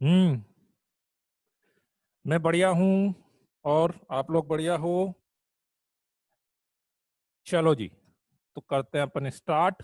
हम्म। मैं बढ़िया हूँ। और आप लोग बढ़िया हो? चलो जी, तो करते हैं अपन स्टार्ट।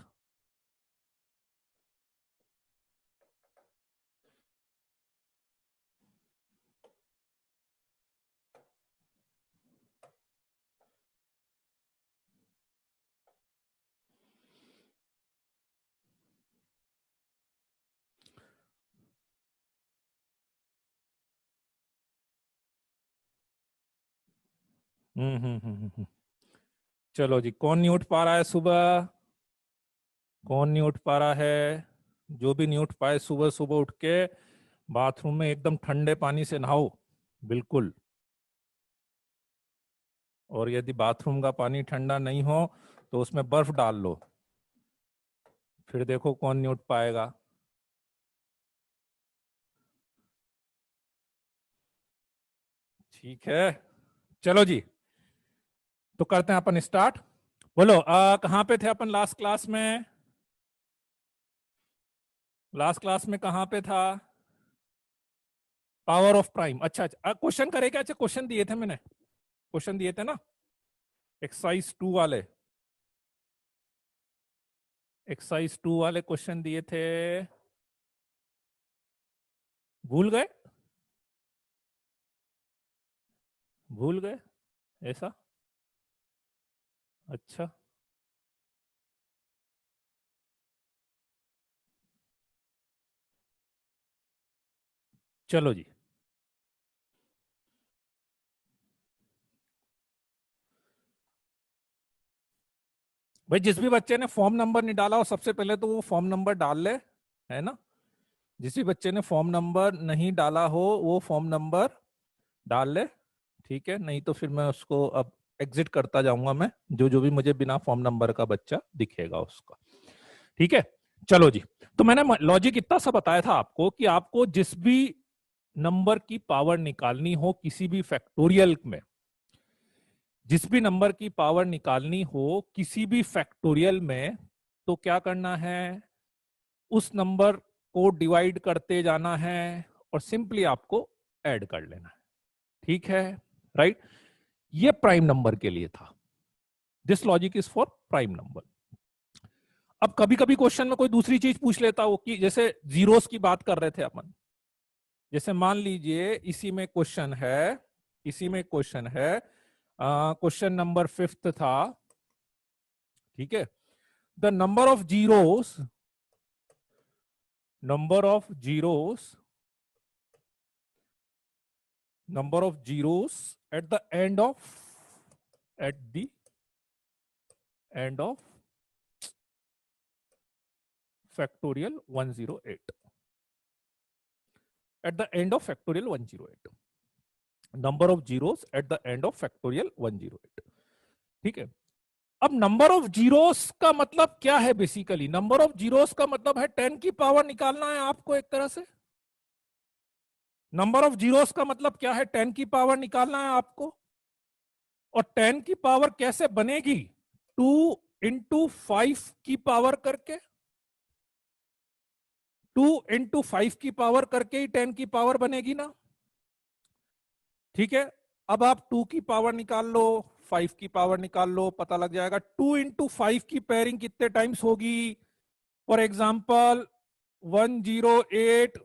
हम्म। चलो जी, कौन नहीं उठ पा रहा है सुबह? कौन नहीं उठ पा रहा है? जो भी नहीं उठ पाए, सुबह सुबह उठ के बाथरूम में एकदम ठंडे पानी से नहाओ। बिल्कुल। और यदि बाथरूम का पानी ठंडा नहीं हो तो उसमें बर्फ डाल लो। फिर देखो कौन नहीं उठ पाएगा। ठीक है। चलो जी, तो करते हैं अपन स्टार्ट। बोलो, कहाँ पे थे अपन लास्ट क्लास में? लास्ट क्लास में कहाँ पे था? Power of prime. अच्छा अच्छा, क्वेश्चन करे क्या? अच्छा, क्वेश्चन दिए थे मैंने। क्वेश्चन दिए थे ना, एक्सरसाइज 2 वाले। एक्सरसाइज 2 वाले क्वेश्चन दिए थे। भूल गए? भूल गए ऐसा? अच्छा। चलो जी। भाई, जिस भी बच्चे ने फॉर्म नंबर नहीं डाला हो, सबसे पहले तो वो फॉर्म नंबर डाल ले, है ना? जिस भी बच्चे ने फॉर्म नंबर नहीं डाला हो वो फॉर्म नंबर डाल ले। ठीक है, नहीं तो फिर मैं उसको अब एग्जिट करता जाऊंगा। मैं जो जो भी मुझे बिना फॉर्म नंबर का बच्चा दिखेगा उसका। ठीक है। चलो जी, तो मैंने लॉजिक इतना सा बताया था आपको कि आपको जिस भी नंबर की पावर निकालनी हो किसी भी फैक्टोरियल में, जिस भी नंबर की पावर निकालनी हो किसी भी फैक्टोरियल में, तो क्या करना है? उस नंबर को डिवाइड करते जाना है और सिंपली आपको ऐड कर लेना है। ठीक है, राइट? ये प्राइम नंबर के लिए था। This logic is for prime number. अब कभी कभी क्वेश्चन में कोई दूसरी चीज पूछ लेता हो, कि जैसे जीरोस की बात कर रहे थे अपन। जैसे मान लीजिए इसी में क्वेश्चन है, इसी में क्वेश्चन है, क्वेश्चन नंबर 5 था। ठीक है। The number of zeros number of zeros at the end of factorial 108, at the end of factorial 108, number of zeros at the end of factorial 108। ठीक है। अब नंबर ऑफ जीरोस का मतलब क्या है? बेसिकली नंबर ऑफ जीरोस का मतलब है 10 की पावर निकालना है आपको एक तरह से। नंबर ऑफ जीरोस का मतलब क्या है? 10 की पावर निकालना है आपको। और 10 की पावर कैसे बनेगी? 2 × 5 की पावर करके। 2 × 5 की पावर करके ही 10 की पावर बनेगी ना। ठीक है। अब आप 2 की पावर निकाल लो, 5 की पावर निकाल लो, पता लग जाएगा। 2 × 5 की पेयरिंग कितने टाइम्स होगी? For example 108,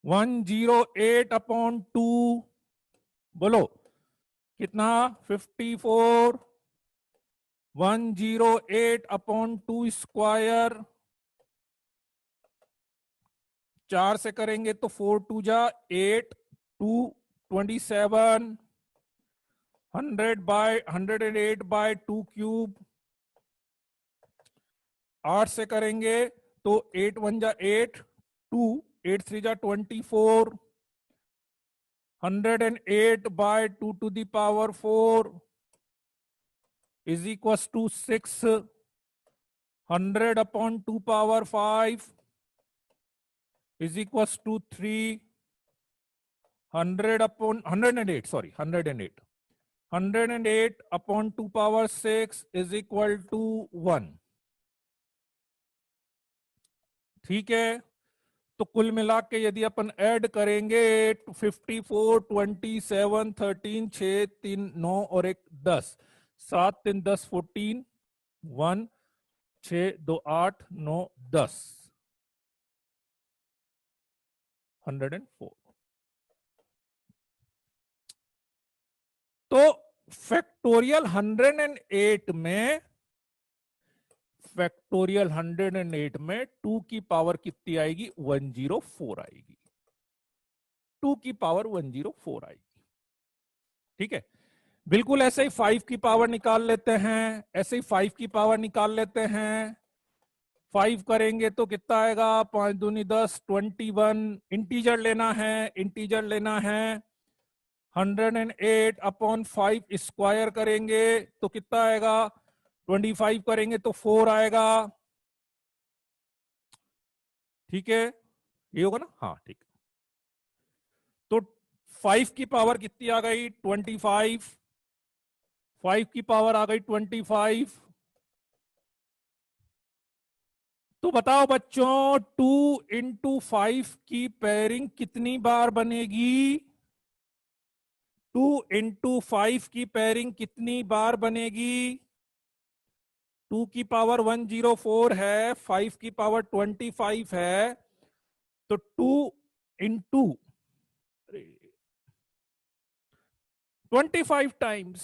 108/2। बोलो कितना? 54। 108/2 स्क्वायर, 4 से करेंगे तो 4 × 2 = 8, 2 27, 100/108/2³ 8 से करेंगे तो 8 × 1 = 8, 2 8 3 = 24, 108/2⁴ is equals to 6, 100/2⁵ is equals to 3, 108, sorry, 108, 108/2⁶ is equal to 1। ठीक है, तो कुल मिला के यदि अपन ऐड करेंगे 54, 27, 13, 6, 3, 9 और 1 10, 7, 3, 10, 14, 1, 6, 2, 8, 9, 10, 104। तो फैक्टोरियल 108 में, फैक्टोरियल 108 में 2 की पावर कितनी आएगी? 104 आएगी। 2 की पावर 104 आएगी। ठीक है, बिल्कुल ऐसे ही 5 की पावर निकाल लेते हैं, ऐसे ही 5 की पावर निकाल लेते हैं। 5 करेंगे तो कितना आएगा? 5 दूनी 10, 21। इंटीजर लेना है, इंटीजर लेना है। 108 अपॉन 5 स्क्वायर करेंगे तो कितना आएगा? 25 करेंगे तो 4 आएगा। ठीक है, ये होगा ना? हाँ ठीक है। तो 5 की पावर कितनी आ गई? 25। 5 की पावर आ गई 25। तो बताओ बच्चों, 2 इंटू 5 की पेयरिंग कितनी बार बनेगी? 2 इंटू 5 की पेयरिंग कितनी बार बनेगी? 2 की पावर 104 है, 5 की पावर 25 है, तो 2 इंटू 25 टाइम्स।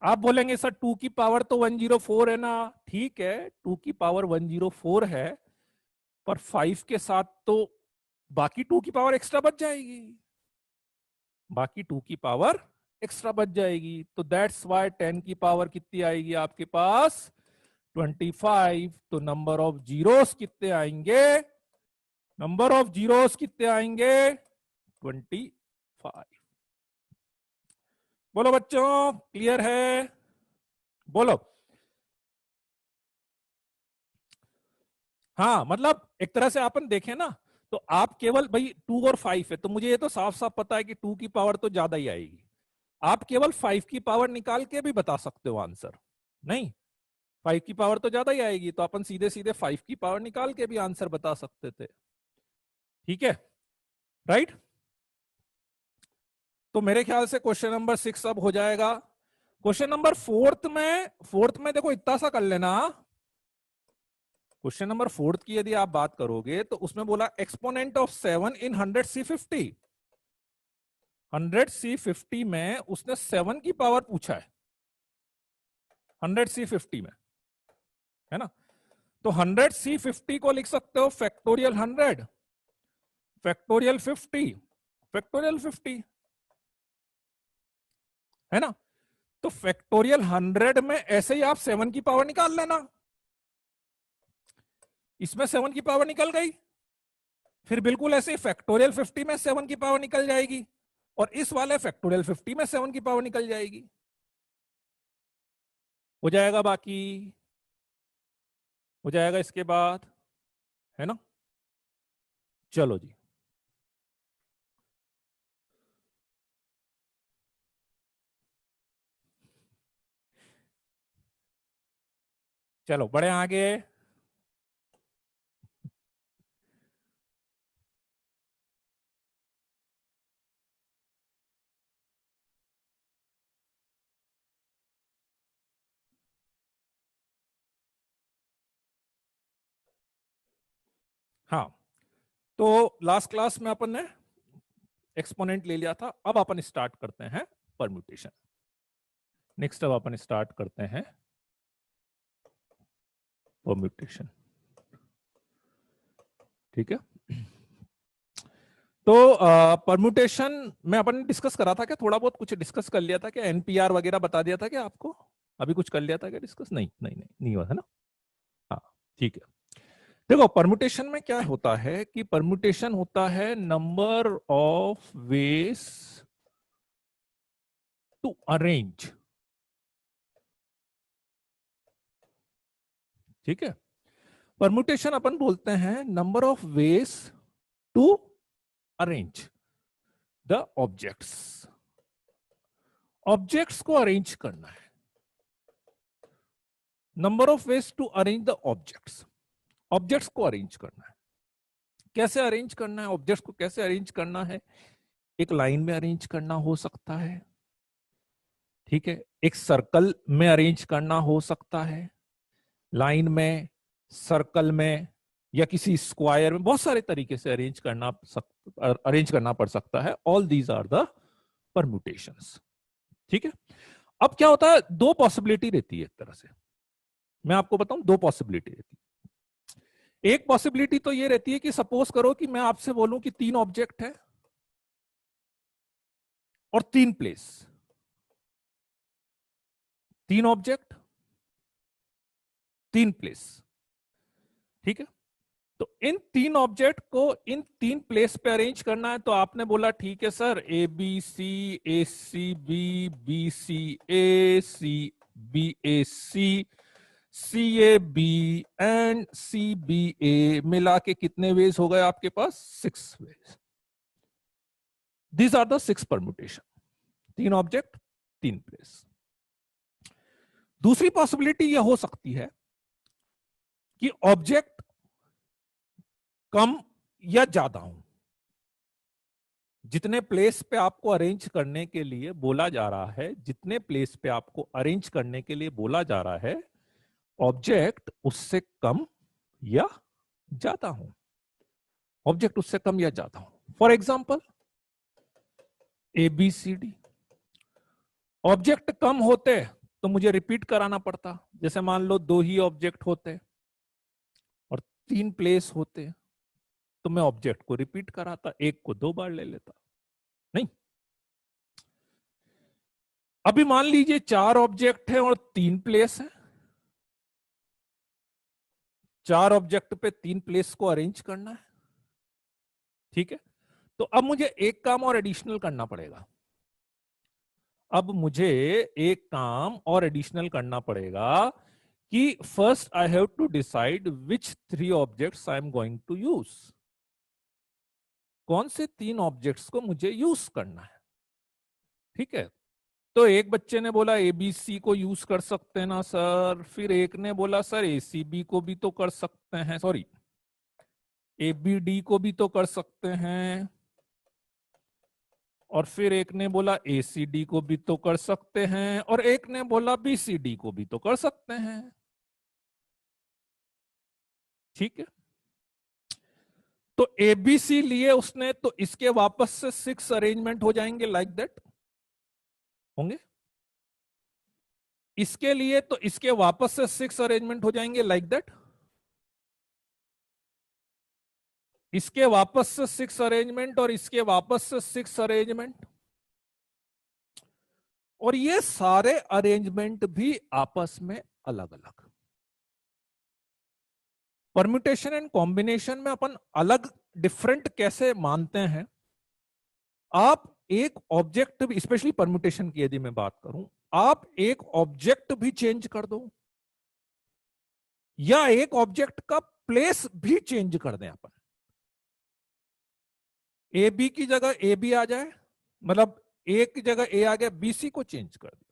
आप बोलेंगे सर 2 की पावर तो 104 है ना? ठीक है, 2 की पावर 104 है, पर 5 के साथ तो बाकी 2 की पावर एक्स्ट्रा बच जाएगी, बाकी 2 की पावर एक्स्ट्रा बच जाएगी। तो दैट्स वाई 10 की पावर कितनी आएगी आपके पास? 25। तो नंबर ऑफ जीरोस कितने आएंगे? नंबर ऑफ जीरोस कितने आएंगे? 25। बोलो बच्चों, क्लियर है? बोलो। हाँ, मतलब एक तरह से अपन देखें ना, तो आप केवल भाई 2 और 5 है, तो मुझे ये तो साफ साफ पता है कि 2 की पावर तो ज्यादा ही आएगी। आप केवल 5 की पावर निकाल के भी बता सकते हो आंसर। नहीं, 5 की पावर तो ज्यादा ही आएगी, तो अपन सीधे सीधे 5 की पावर निकाल के भी आंसर बता सकते थे। ठीक है, राइट? तो मेरे ख्याल से क्वेश्चन नंबर 6 अब हो जाएगा। क्वेश्चन नंबर फोर्थ में देखो इतना सा कर लेना। क्वेश्चन नंबर 4 की यदि आप बात करोगे तो उसमें बोला exponent of 7 in 100C50। 100C50 में उसने 7 की पावर पूछा है, 100C50 में, है ना? तो 100C50 को लिख सकते हो फैक्टोरियल 100, फैक्टोरियल 50, फैक्टोरियल 50, है ना? तो फैक्टोरियल 100 में ऐसे ही आप 7 की पावर निकाल लेना। इसमें 7 की पावर निकल गई, फिर बिल्कुल ऐसे ही फैक्टोरियल 50 में 7 की पावर निकल जाएगी, और इस वाले फैक्टोरियल 50 में 7 की पावर निकल जाएगी। हो जाएगा, बाकी हो जाएगा इसके बाद, है ना? चलो जी, चलो बढ़े आगे। हाँ, तो लास्ट क्लास में अपन ने एक्सपोनेंट ले लिया था, अब अपन स्टार्ट करते हैं परम्यूटेशन। नेक्स्ट अब अपन स्टार्ट करते हैं परम्यूटेशन। ठीक है, तो परम्यूटेशन में अपन ने डिस्कस करा था क्या? थोड़ा बहुत कुछ डिस्कस कर लिया था क्या? एनपीआर वगैरह बता दिया था क्या आपको? अभी कुछ कर लिया था क्या डिस्कस? नहीं नहीं नहीं, नहीं हुआ है ना? हाँ, ठीक है। देखो, परम्यूटेशन में क्या होता है कि परम्यूटेशन होता है number of ways to arrange. ठीक है, परम्यूटेशन अपन बोलते हैं number of ways to arrange the objects. Objects को अरेंज करना है, number of ways to arrange the objects. Objects को अरेंज करना है। कैसे अरेंज करना है ऑब्जेक्ट्स को? कैसे अरेंज करना है? एक लाइन में अरेंज करना हो सकता है, ठीक है, एक सर्कल में अरेंज करना हो सकता है, लाइन में, सर्कल में, या किसी स्क्वायर में, बहुत सारे तरीके से अरेंज करना पड़ सकता है। All these are the permutations, ठीक है। अब क्या होता है, दो पॉसिबिलिटी रहती है एक तरह से, मैं आपको बताऊं, दो पॉसिबिलिटी रहती है। एक पॉसिबिलिटी तो ये रहती है कि सपोज करो कि मैं आपसे बोलूं कि 3 ऑब्जेक्ट है और 3 प्लेस, 3 ऑब्जेक्ट 3 प्लेस, ठीक है। तो इन 3 ऑब्जेक्ट को इन 3 प्लेस पे अरेंज करना है। तो आपने बोला ठीक है sir, A C B A C A B and C B A मिला के कितने वेज हो गए आपके पास? 6 ways. These are the 6 permutation, 3 object 3 place. दूसरी पॉसिबिलिटी यह हो सकती है कि ऑब्जेक्ट कम या ज्यादा हो, जितने प्लेस पे आपको अरेंज करने के लिए बोला जा रहा है, जितने प्लेस पे आपको अरेंज करने के लिए बोला जा रहा है, ऑब्जेक्ट उससे कम या ज्यादा हो, ऑब्जेक्ट उससे कम या ज्यादा हो। For example A B C D, object कम होते तो मुझे रिपीट कराना पड़ता। जैसे मान लो 2 ही ऑब्जेक्ट होते और 3 प्लेस होते तो मैं ऑब्जेक्ट को रिपीट कराता, एक को 2 बार ले लेता। नहीं, अभी मान लीजिए 4 ऑब्जेक्ट है और 3 प्लेस है, 4 ऑब्जेक्ट पे 3 प्लेस को अरेंज करना है, ठीक है। तो अब मुझे एक काम और एडिशनल करना पड़ेगा। अब मुझे एक काम और एडिशनल करना पड़ेगा कि first I have to decide which 3 objects I am going to use. कौन से 3 ऑब्जेक्ट्स को मुझे यूज करना है, ठीक है। तो एक बच्चे ने बोला एबीसी को यूज कर सकते हैं ना सर, फिर एक ने बोला सर एसीबी को भी तो कर सकते हैं, सॉरी एबीडी को भी तो कर सकते हैं, और फिर एक ने बोला एसीडी को भी तो कर सकते हैं, और एक ने बोला बीसीडी को भी तो कर सकते हैं, ठीक है। तो एबीसी लिए उसने, तो इसके वापस से 6 अरेंजमेंट हो जाएंगे लाइक दैट, होंगे। इसके लिए तो इसके वापस से 6 अरेंजमेंट हो जाएंगे लाइक दैट, इसके वापस से 6 अरेंजमेंट, और इसके वापस से 6 अरेंजमेंट, और ये सारे अरेंजमेंट भी आपस में अलग अलग। परम्यूटेशन एंड कॉम्बिनेशन में अपन अलग डिफरेंट कैसे मानते हैं? आप एक ऑब्जेक्ट, स्पेशली परम्यूटेशन की यदि मैं बात करूं, आप एक ऑब्जेक्ट भी चेंज कर दो या एक ऑब्जेक्ट का प्लेस भी चेंज कर दें अपन, ए बी की जगह ए बी आ जाए, मतलब एक की जगह ए आ गया, बीसी को चेंज कर दिया,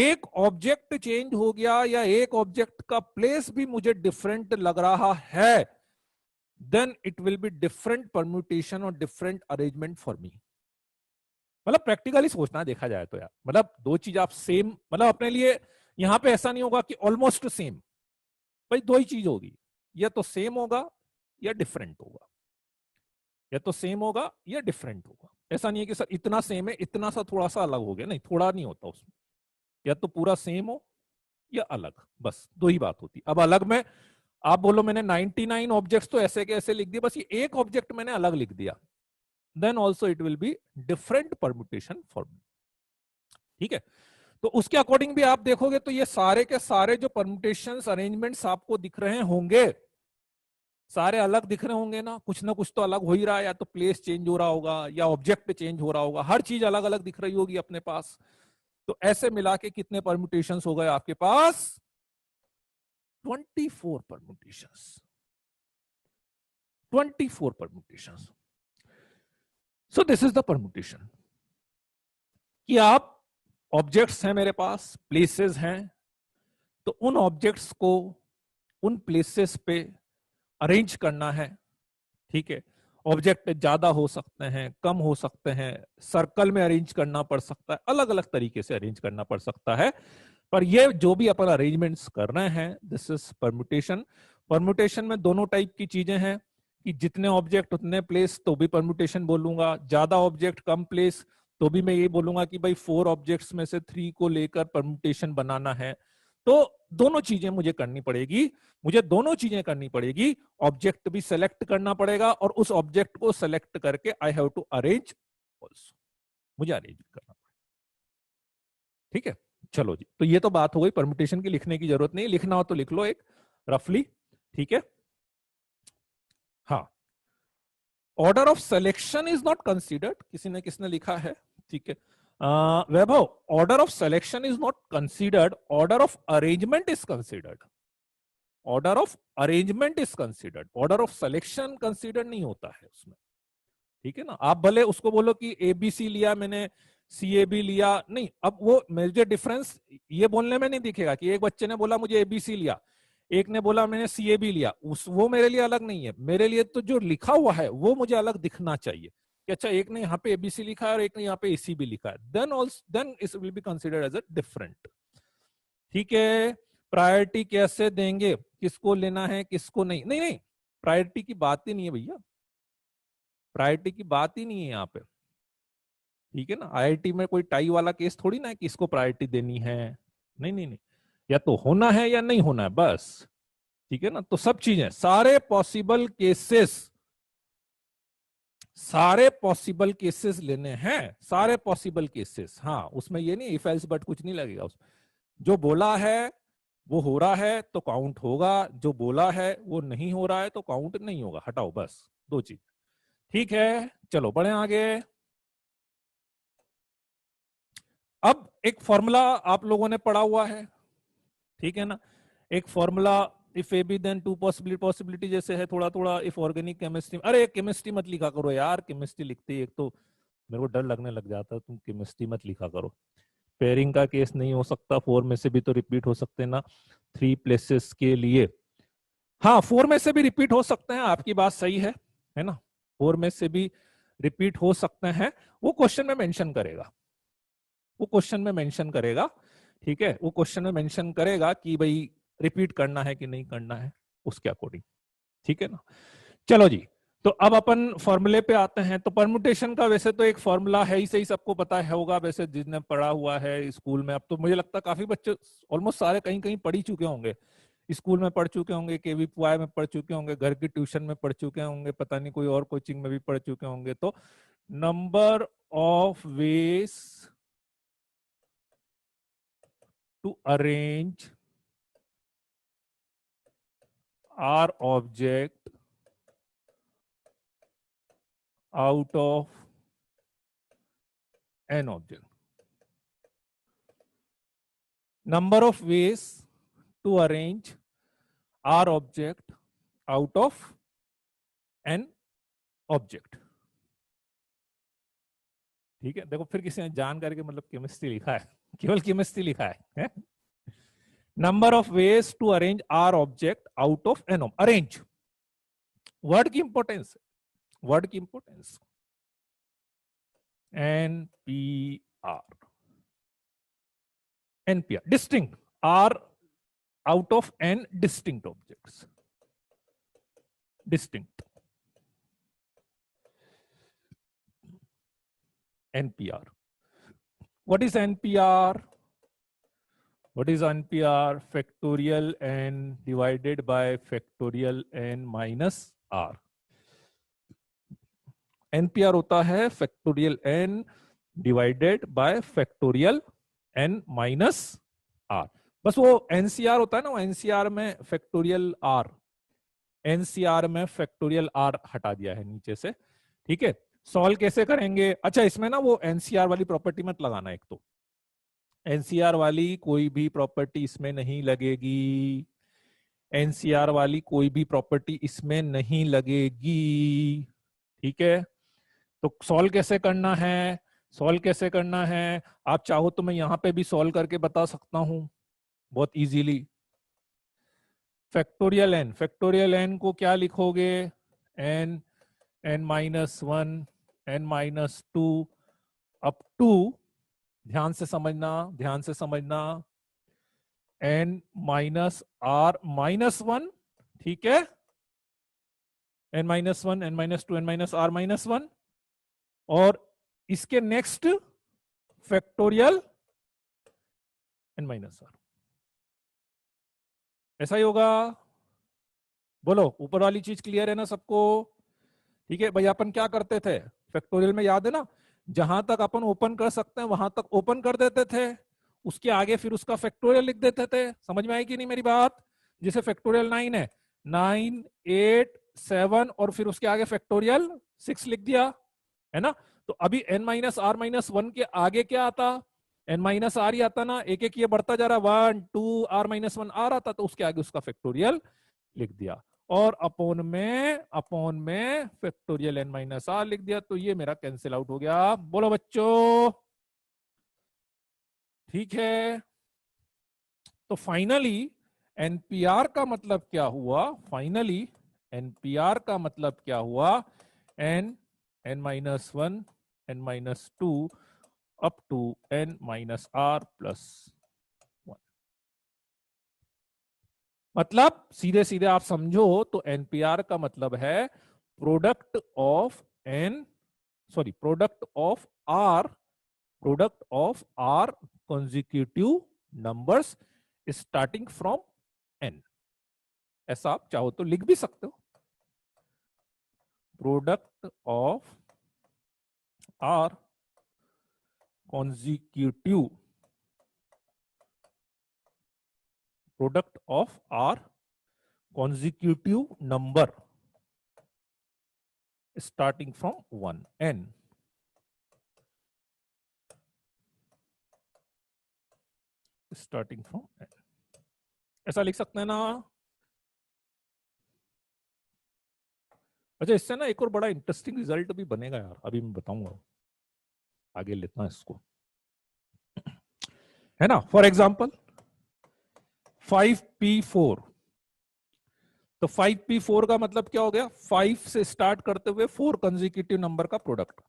एक ऑब्जेक्ट चेंज हो गया, या एक ऑब्जेक्ट का प्लेस भी मुझे डिफरेंट लग रहा है, then it will be different permutation और डिफरेंट अरेंजमेंट फॉर मी। मतलब प्रैक्टिकली सोचना देखा जाए तो यार, मतलब दो चीज आप सेम, मतलब अपने लिए यहां पे ऐसा नहीं होगा कि ऑलमोस्ट सेम, भाई दो ही चीज होगी, या तो सेम होगा या डिफरेंट होगा, या तो सेम होगा या डिफरेंट होगा। ऐसा नहीं है कि सर इतना सेम है, इतना सा थोड़ा सा अलग हो गया, नहीं, थोड़ा नहीं होता उसमें, या तो पूरा सेम हो या अलग, बस दो ही बात होती। अब अलग में आप बोलो मैंने 99 ऑब्जेक्ट्स तो ऐसे के ऐसे लिख दिए, बस ये एक ऑब्जेक्ट मैंने अलग लिख दिया, then also it will be different permutation for me, ठीक है। तो उसके अकॉर्डिंग भी आप देखोगे तो ये सारे के सारे जो परम्यूटेशंस अरेंजमेंट्स आपको दिख रहे होंगे, सारे अलग दिख रहे होंगे ना कुछ तो अलग हो ही रहा है, या तो प्लेस चेंज हो रहा होगा या ऑब्जेक्ट चेंज हो रहा होगा, हर चीज अलग अलग दिख रही होगी अपने पास। तो ऐसे मिला के कितने परम्यूटेशंस हो गए आपके पास? 24 permutations, 24 permutations. So this is the permutation कि आप ऑब्जेक्ट्स हैं मेरे पास, प्लेसेस हैं, तो उन ऑब्जेक्ट्स को उन प्लेसेस पे अरेंज करना है, ठीक है, ऑब्जेक्ट ज्यादा हो सकते हैं, कम हो सकते हैं, सर्कल में अरेंज करना पड़ सकता है, अलग अलग तरीके से अरेंज करना पड़ सकता है। पर ये जो भी अपन अरेंजमेंट्स कर रहे हैं, दिस इज परम्यूटेशन। परम्यूटेशन में दोनों टाइप की चीजें हैं कि जितने ऑब्जेक्ट उतने प्लेस तो भी परम्यूटेशन बोलूंगा, ज्यादा ऑब्जेक्ट कम प्लेस तो भी मैं ये बोलूंगा कि भाई 4 ऑब्जेक्ट्स में से 3 को लेकर परम्यूटेशन बनाना है। तो दोनों चीजें मुझे करनी पड़ेगी, मुझे दोनों चीजें करनी पड़ेगी। ऑब्जेक्ट भी सेलेक्ट करना पड़ेगा और उस ऑब्जेक्ट को सेलेक्ट करके I have to arrange also, मुझे अरेंज करना, ठीक है। चलो जी, तो ये तो बात हो गई परम्यूटेशन की, लिखने की जरूरत नहीं, लिखना हो तो लिख लो एक रफली, ठीक है। हाँ, order of selection is not considered, किसी ने किसने लिखा है, ठीक है। Vaibhav, order of selection is not considered, order of arrangement is considered, order of arrangement is considered, order of selection consider नहीं होता है उसमें, ठीक है ना। आप भले उसको बोलो कि एबीसी लिया मैंने, सीएबी लिया, नहीं, अब वो मेजर डिफरेंस ये बोलने में नहीं दिखेगा कि एक बच्चे ने बोला मुझे एबीसी लिया, एक ने बोला मैंने सीएबी लिया, उस वो मेरे लिए अलग नहीं है। मेरे लिए तो जो लिखा हुआ है वो मुझे अलग दिखना चाहिए कि अच्छा एक ने यहाँ पे एबीसी लिखा है और एक ने यहाँ पे एसीबी लिखा है, then it will be considered as a different, ठीक है। प्रायोरिटी कैसे देंगे, किसको लेना है किसको नहीं, नहीं नहीं, प्रायोरिटी की बात ही नहीं है भैया, प्रायोरिटी की बात ही नहीं है यहाँ पे, ठीक है ना। आईआईटी में कोई टाई वाला केस थोड़ी ना है कि इसको प्रायोरिटी देनी है, नहीं नहीं नहीं, या तो होना है या नहीं होना है बस, ठीक है ना। तो सब चीजें, सारे पॉसिबल केसेस, सारे पॉसिबल केसेस लेने हैं, सारे पॉसिबल केसेस, हाँ उसमें ये नहीं इफ एल्स बट कुछ नहीं लगेगा उसमें। जो बोला है वो हो रहा है तो काउंट होगा, जो बोला है वो नहीं हो रहा है तो काउंट नहीं होगा, हटाओ बस, दो चीज, ठीक है। चलो बढ़े आगे। अब एक फॉर्मूला आप लोगों ने पढ़ा हुआ है, ठीक है ना, एक formula, if A B then two possibility, possibility जैसे है थोड़ा थोड़ा, इफ ऑर्गेनिक केमिस्ट्री, अरे केमिस्ट्री मत लिखा करो यार, केमिस्ट्री लिखते ही एक तो मेरे को डर लगने लग जाता है, तुम केमिस्ट्री मत लिखा करो। पेयरिंग का केस नहीं हो सकता, 4 में से भी तो रिपीट हो सकते ना 3 प्लेसेस के लिए, हाँ 4 में से भी रिपीट हो सकते हैं, आपकी बात सही है ना, 4 में से भी रिपीट हो सकते हैं, वो क्वेश्चन में मेंशन करेगा, वो क्वेश्चन में मेंशन करेगा, ठीक है, वो क्वेश्चन में मेंशन करेगा कि भाई रिपीट करना है कि नहीं करना है, उसके अकॉर्डिंग, ठीक है ना। चलो जी, तो अब अपन फॉर्मूले पे आते हैं। तो परम्यूटेशन का वैसे तो एक फॉर्मूला है ही, सही सबको पता है होगा वैसे जिसने पढ़ा हुआ है स्कूल में, अब तो मुझे लगता है काफी बच्चे ऑलमोस्ट सारे कहीं कहीं पढ़ ही चुके होंगे, स्कूल में पढ़ चुके होंगे, केवीपीवाई में पढ़ चुके होंगे, घर की ट्यूशन में पढ़ चुके होंगे, पता नहीं कोई और कोचिंग में भी पढ़ चुके होंगे। तो number of veg to arrange our object out of an object. Number of ways to arrange our object out of an object. ठीक है, देखो फिर किसी ने जान करके मतलब केमिस्ट्री लिखा है, केवल केमिस्ट्री लिखा है? Number of ways to arrange R object out of N, arrange word की इंपॉर्टेंस, वर्ड की importance, NPR, NPR, distinct, are out of n distinct objects, distinct, NPR. What is NPR? What is NPR? Factorial n divided by factorial n minus r. NPR होता है factorial n divided by factorial n minus r. बस वो NCR होता है ना, वो NCR में factorial r, NCR में factorial r हटा दिया है नीचे से, ठीक है। सॉल्व कैसे करेंगे? अच्छा इसमें ना वो NCR वाली प्रॉपर्टी मत लगाना, एक तो NCR वाली कोई भी प्रॉपर्टी इसमें नहीं लगेगी, NCR वाली कोई भी प्रॉपर्टी इसमें नहीं लगेगी, ठीक है। तो सॉल्व कैसे करना है? सॉल्व कैसे करना है, आप चाहो तो मैं यहां पे भी सॉल्व करके बता सकता हूं बहुत इजीली, फैक्टोरियल एन को क्या लिखोगे? N, N minus one, N minus two, up to, ध्यान से समझना, ध्यान से समझना, N minus R minus one, ठीक है, N minus one, N minus two, N minus R minus one, और इसके next factorial N minus R. ऐसा ही होगा, बोलो ऊपर वाली चीज क्लियर है ना सबको? ठीक है भाई, अपन क्या करते थे फैक्टोरियल में, याद है ना, जहां तक अपन ओपन कर सकते हैं वहां तक ओपन कर देते थे, उसके आगे फिर उसका फैक्टोरियल लिख देते थे। समझ में आई कि नहीं मेरी बात? जैसे फैक्टोरियल 9 है, 9, 8, 7 और फिर उसके आगे फैक्टोरियल 6 लिख दिया, है ना? तो अभी n minus R minus one के आगे क्या आता? n माइनस आर ही आता ना, एक एक ये बढ़ता जा रहा, 1, 2, आर माइनस वन आर आता, तो उसके आगे उसका फैक्टोरियल लिख दिया, और अपॉन में फैक्टोरियल एन माइनस आर लिख दिया, तो ये मेरा कैंसिल आउट हो गया। बोलो बच्चों, ठीक है? तो फाइनली एनपीआर का मतलब क्या हुआ? फाइनली एनपीआर का मतलब क्या हुआ? N, N minus one, N minus two, up to N minus R plus one. मतलब सीधे सीधे आप समझो तो एनपीआर का मतलब है product of N, sorry, product of R consecutive numbers starting from N. ऐसा आप चाहो तो लिख भी सकते हो, product of R consecutive, product of R consecutive number starting from one, N. Starting from N, ऐसा लिख सकते हैं ना? अच्छा, इससे ना एक और बड़ा इंटरेस्टिंग रिजल्ट भी बनेगा यार, अभी मैं बताऊंगा, आगे लेता है इसको, है ना? फॉर एग्जाम्पल 5p4, तो 5p4 का मतलब क्या हो गया? 5 से स्टार्ट करते हुए 4 कंजिक्यूटिव नंबर का प्रोडक्ट,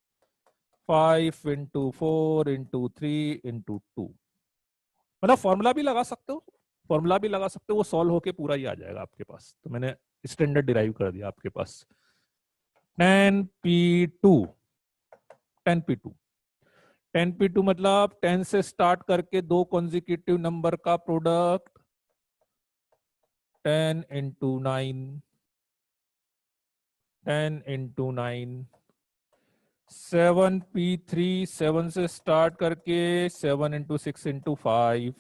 5 इंटू 4 इंटू 3 इंटू 2। मतलब फॉर्मूला भी लगा सकते हो, फॉर्मूला भी लगा सकते हो, वो सॉल्व होके पूरा ही आ जाएगा आपके पास, तो मैंने स्टैंडर्ड डिराइव कर दिया आपके पास। 10p2, 10p2, 10p2 मतलब 10 से स्टार्ट करके दो कॉन्जिक्यूटिव नंबर का प्रोडक्ट, 10 इंटू 9, 10 इंटू 9, 7p3, 7 से स्टार्ट करके 7 इंटू 6 इंटू 5,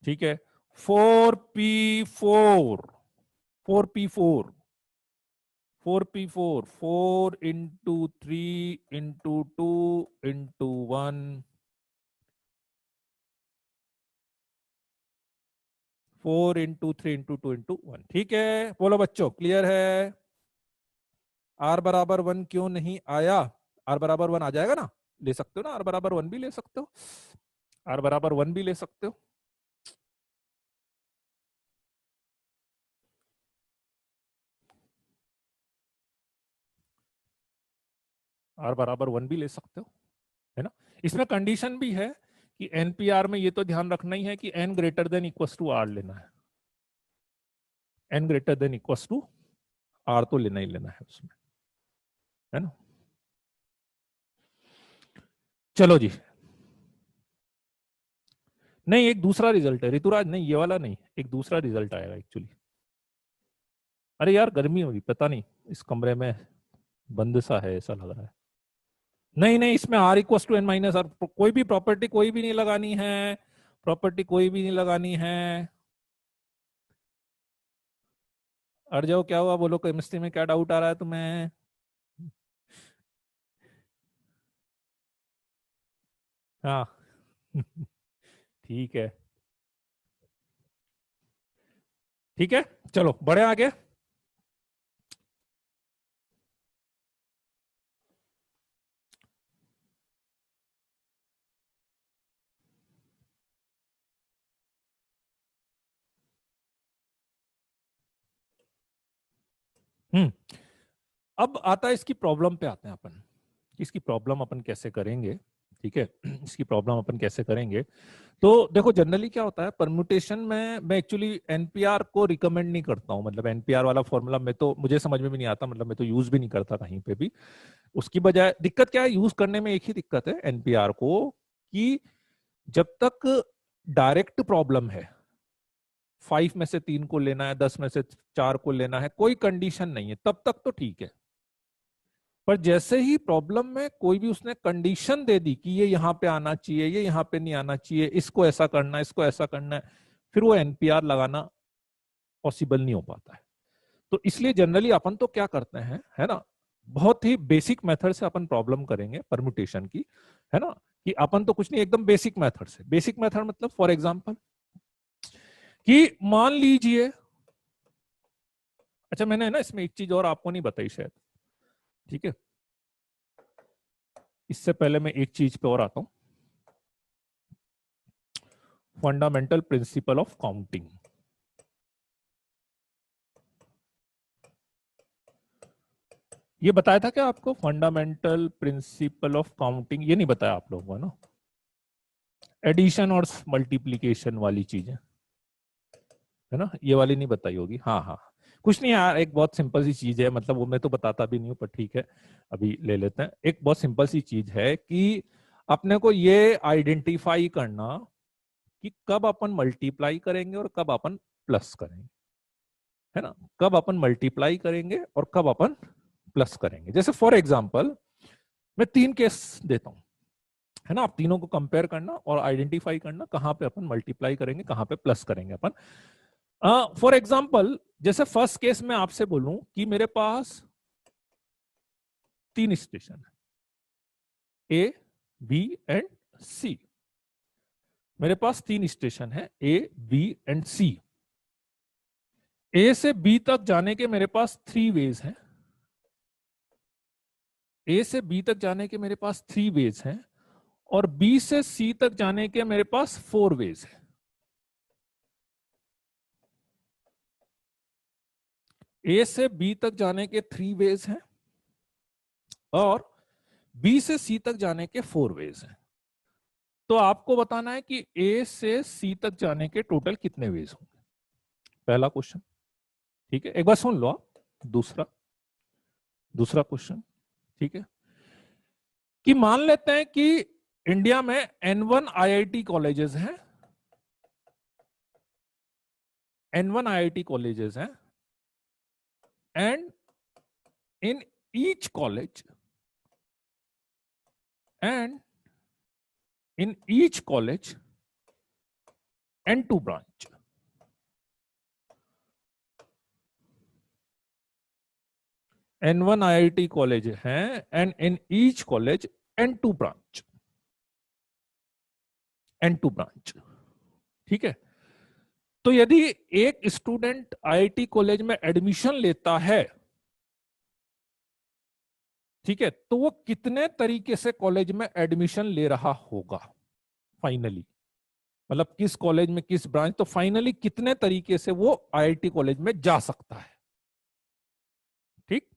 ठीक है। 4p4, 4p4, 4p4, 4 into 3 into 2 into 1, 4 into 3 into 2 into 1, ठीक है? बोलो बच्चों, क्लियर है? आर बराबर 1 क्यों नहीं आया? आर बराबर 1 आ जाएगा ना, ले सकते हो ना, आर बराबर 1 भी ले सकते हो, आर बराबर 1 भी ले सकते हो, आर बराबर 1 भी ले सकते हो, है ना? इसमें कंडीशन भी है कि एनपीआर में ये तो ध्यान रखना ही है कि N greater than equal to R लेना है, N greater than equal to R तो लेना ही लेना है उसमें, है ना? चलो जी, नहीं एक दूसरा रिजल्ट है ऋतुराज, नहीं ये वाला नहीं, एक दूसरा रिजल्ट आएगा एक्चुअली। अरे यार गर्मी होगी, पता नहीं इस कमरे में बंद सा है ऐसा लग रहा है। नहीं नहीं, इसमें R equal to N minus R, कोई भी प्रॉपर्टी कोई भी नहीं लगानी है, प्रॉपर्टी कोई भी नहीं लगानी है। अड़ जाओ, क्या हुआ बोलो, केमिस्ट्री में क्या डाउट आ रहा है तुम्हें? हाँ ठीक है, ठीक है, चलो बढ़े आगे। हम्म। अब आता है इसकी प्रॉब्लम पे आते हैं अपन, इसकी प्रॉब्लम अपन कैसे करेंगे। ठीक है, इसकी प्रॉब्लम अपन कैसे करेंगे। तो देखो जनरली क्या होता है परम्यूटेशन में, मैं एक्चुअली एनपीआर को रिकमेंड नहीं करता हूँ, मतलब एनपीआर वाला फॉर्मूला में तो मुझे समझ में भी नहीं आता, मतलब मैं तो यूज भी नहीं करता कहीं पे भी। उसकी बजाय दिक्कत क्या है यूज करने में, एक ही दिक्कत है एनपीआर को, कि जब तक डायरेक्ट प्रॉब्लम है, 5 में से 3 को लेना है, 10 में से 4 को लेना है, कोई कंडीशन नहीं है, तब तक तो ठीक है। पर जैसे ही प्रॉब्लम में कोई भी उसने कंडीशन दे दी कि ये यहाँ पे आना चाहिए, ये यहाँ पे नहीं आना चाहिए, इसको ऐसा करना है, इसको ऐसा करना है, फिर वो एनपीआर लगाना पॉसिबल नहीं हो पाता है। तो इसलिए जनरली अपन तो क्या करते हैं, है ना, बहुत ही बेसिक मेथड से अपन प्रॉब्लम करेंगे परम्यूटेशन की, है ना, कि अपन तो कुछ नहीं, एकदम बेसिक मेथड से। बेसिक मेथड मतलब फॉर एग्जांपल कि मान लीजिए, अच्छा मैंने ना इसमें एक चीज और आपको नहीं बताई शायद, ठीक है, इससे पहले मैं एक चीज पे और आता हूं, फंडामेंटल प्रिंसिपल ऑफ काउंटिंग। ये बताया था क्या आपको, फंडामेंटल प्रिंसिपल ऑफ काउंटिंग, ये नहीं बताया आप लोगों को ना, एडिशन और मल्टीप्लीकेशन वाली चीजें, है ना, ये वाली नहीं बताई होगी। हाँ हाँ, कुछ नहीं यार, एक बहुत सिंपल सी चीज है, मतलब वो मैं तो बताता भी नहीं हूँ, पर ठीक है अभी ले लेते हैं। एक बहुत सिंपल सी चीज है कि अपने को ये आइडेंटिफाई करना कि कब अपन मल्टीप्लाई करेंगे और कब अपन प्लस करेंगे, है ना, कब अपन मल्टीप्लाई करेंगे और कब अपन प्लस करेंगे। जैसे फॉर एग्जाम्पल मैं 3 केस देता हूं, है ना, आप तीनों को कंपेयर करना और आइडेंटिफाई करना कहां पे अपन मल्टीप्लाई करेंगे, कहां पे प्लस करेंगे अपन। फॉर एग्जाम्पल जैसे फर्स्ट केस में आपसे बोलूं कि मेरे पास 3 स्टेशन है, ए बी एंड सी। मेरे पास 3 स्टेशन है, ए बी एंड सी। ए से बी तक जाने के मेरे पास 3 वेज हैं, ए से बी तक जाने के मेरे पास 3 वेज हैं, और बी से सी तक जाने के मेरे पास 4 वेज है। ए से बी तक जाने के 3 वेज हैं और बी से सी तक जाने के 4 वेज हैं। तो आपको बताना है कि ए से सी तक जाने के टोटल कितने वेज होंगे, पहला क्वेश्चन। ठीक है, एक बार सुन लो आप, दूसरा दूसरा क्वेश्चन, ठीक है, कि मान लेते हैं कि इंडिया में N1 IIT कॉलेजेस हैं, N1 IIT कॉलेजेस हैं, and in each college and in each college N2 branch. N1 IIT college हैं and in each college N2 branch, N2 branch, ठीक है। तो यदि एक स्टूडेंट आईआईटी कॉलेज में एडमिशन लेता है, ठीक है, तो वो कितने तरीके से कॉलेज में एडमिशन ले रहा होगा फाइनली, मतलब किस कॉलेज में किस ब्रांच, तो फाइनली कितने तरीके से वो आईआईटी कॉलेज में जा सकता है। ठीक,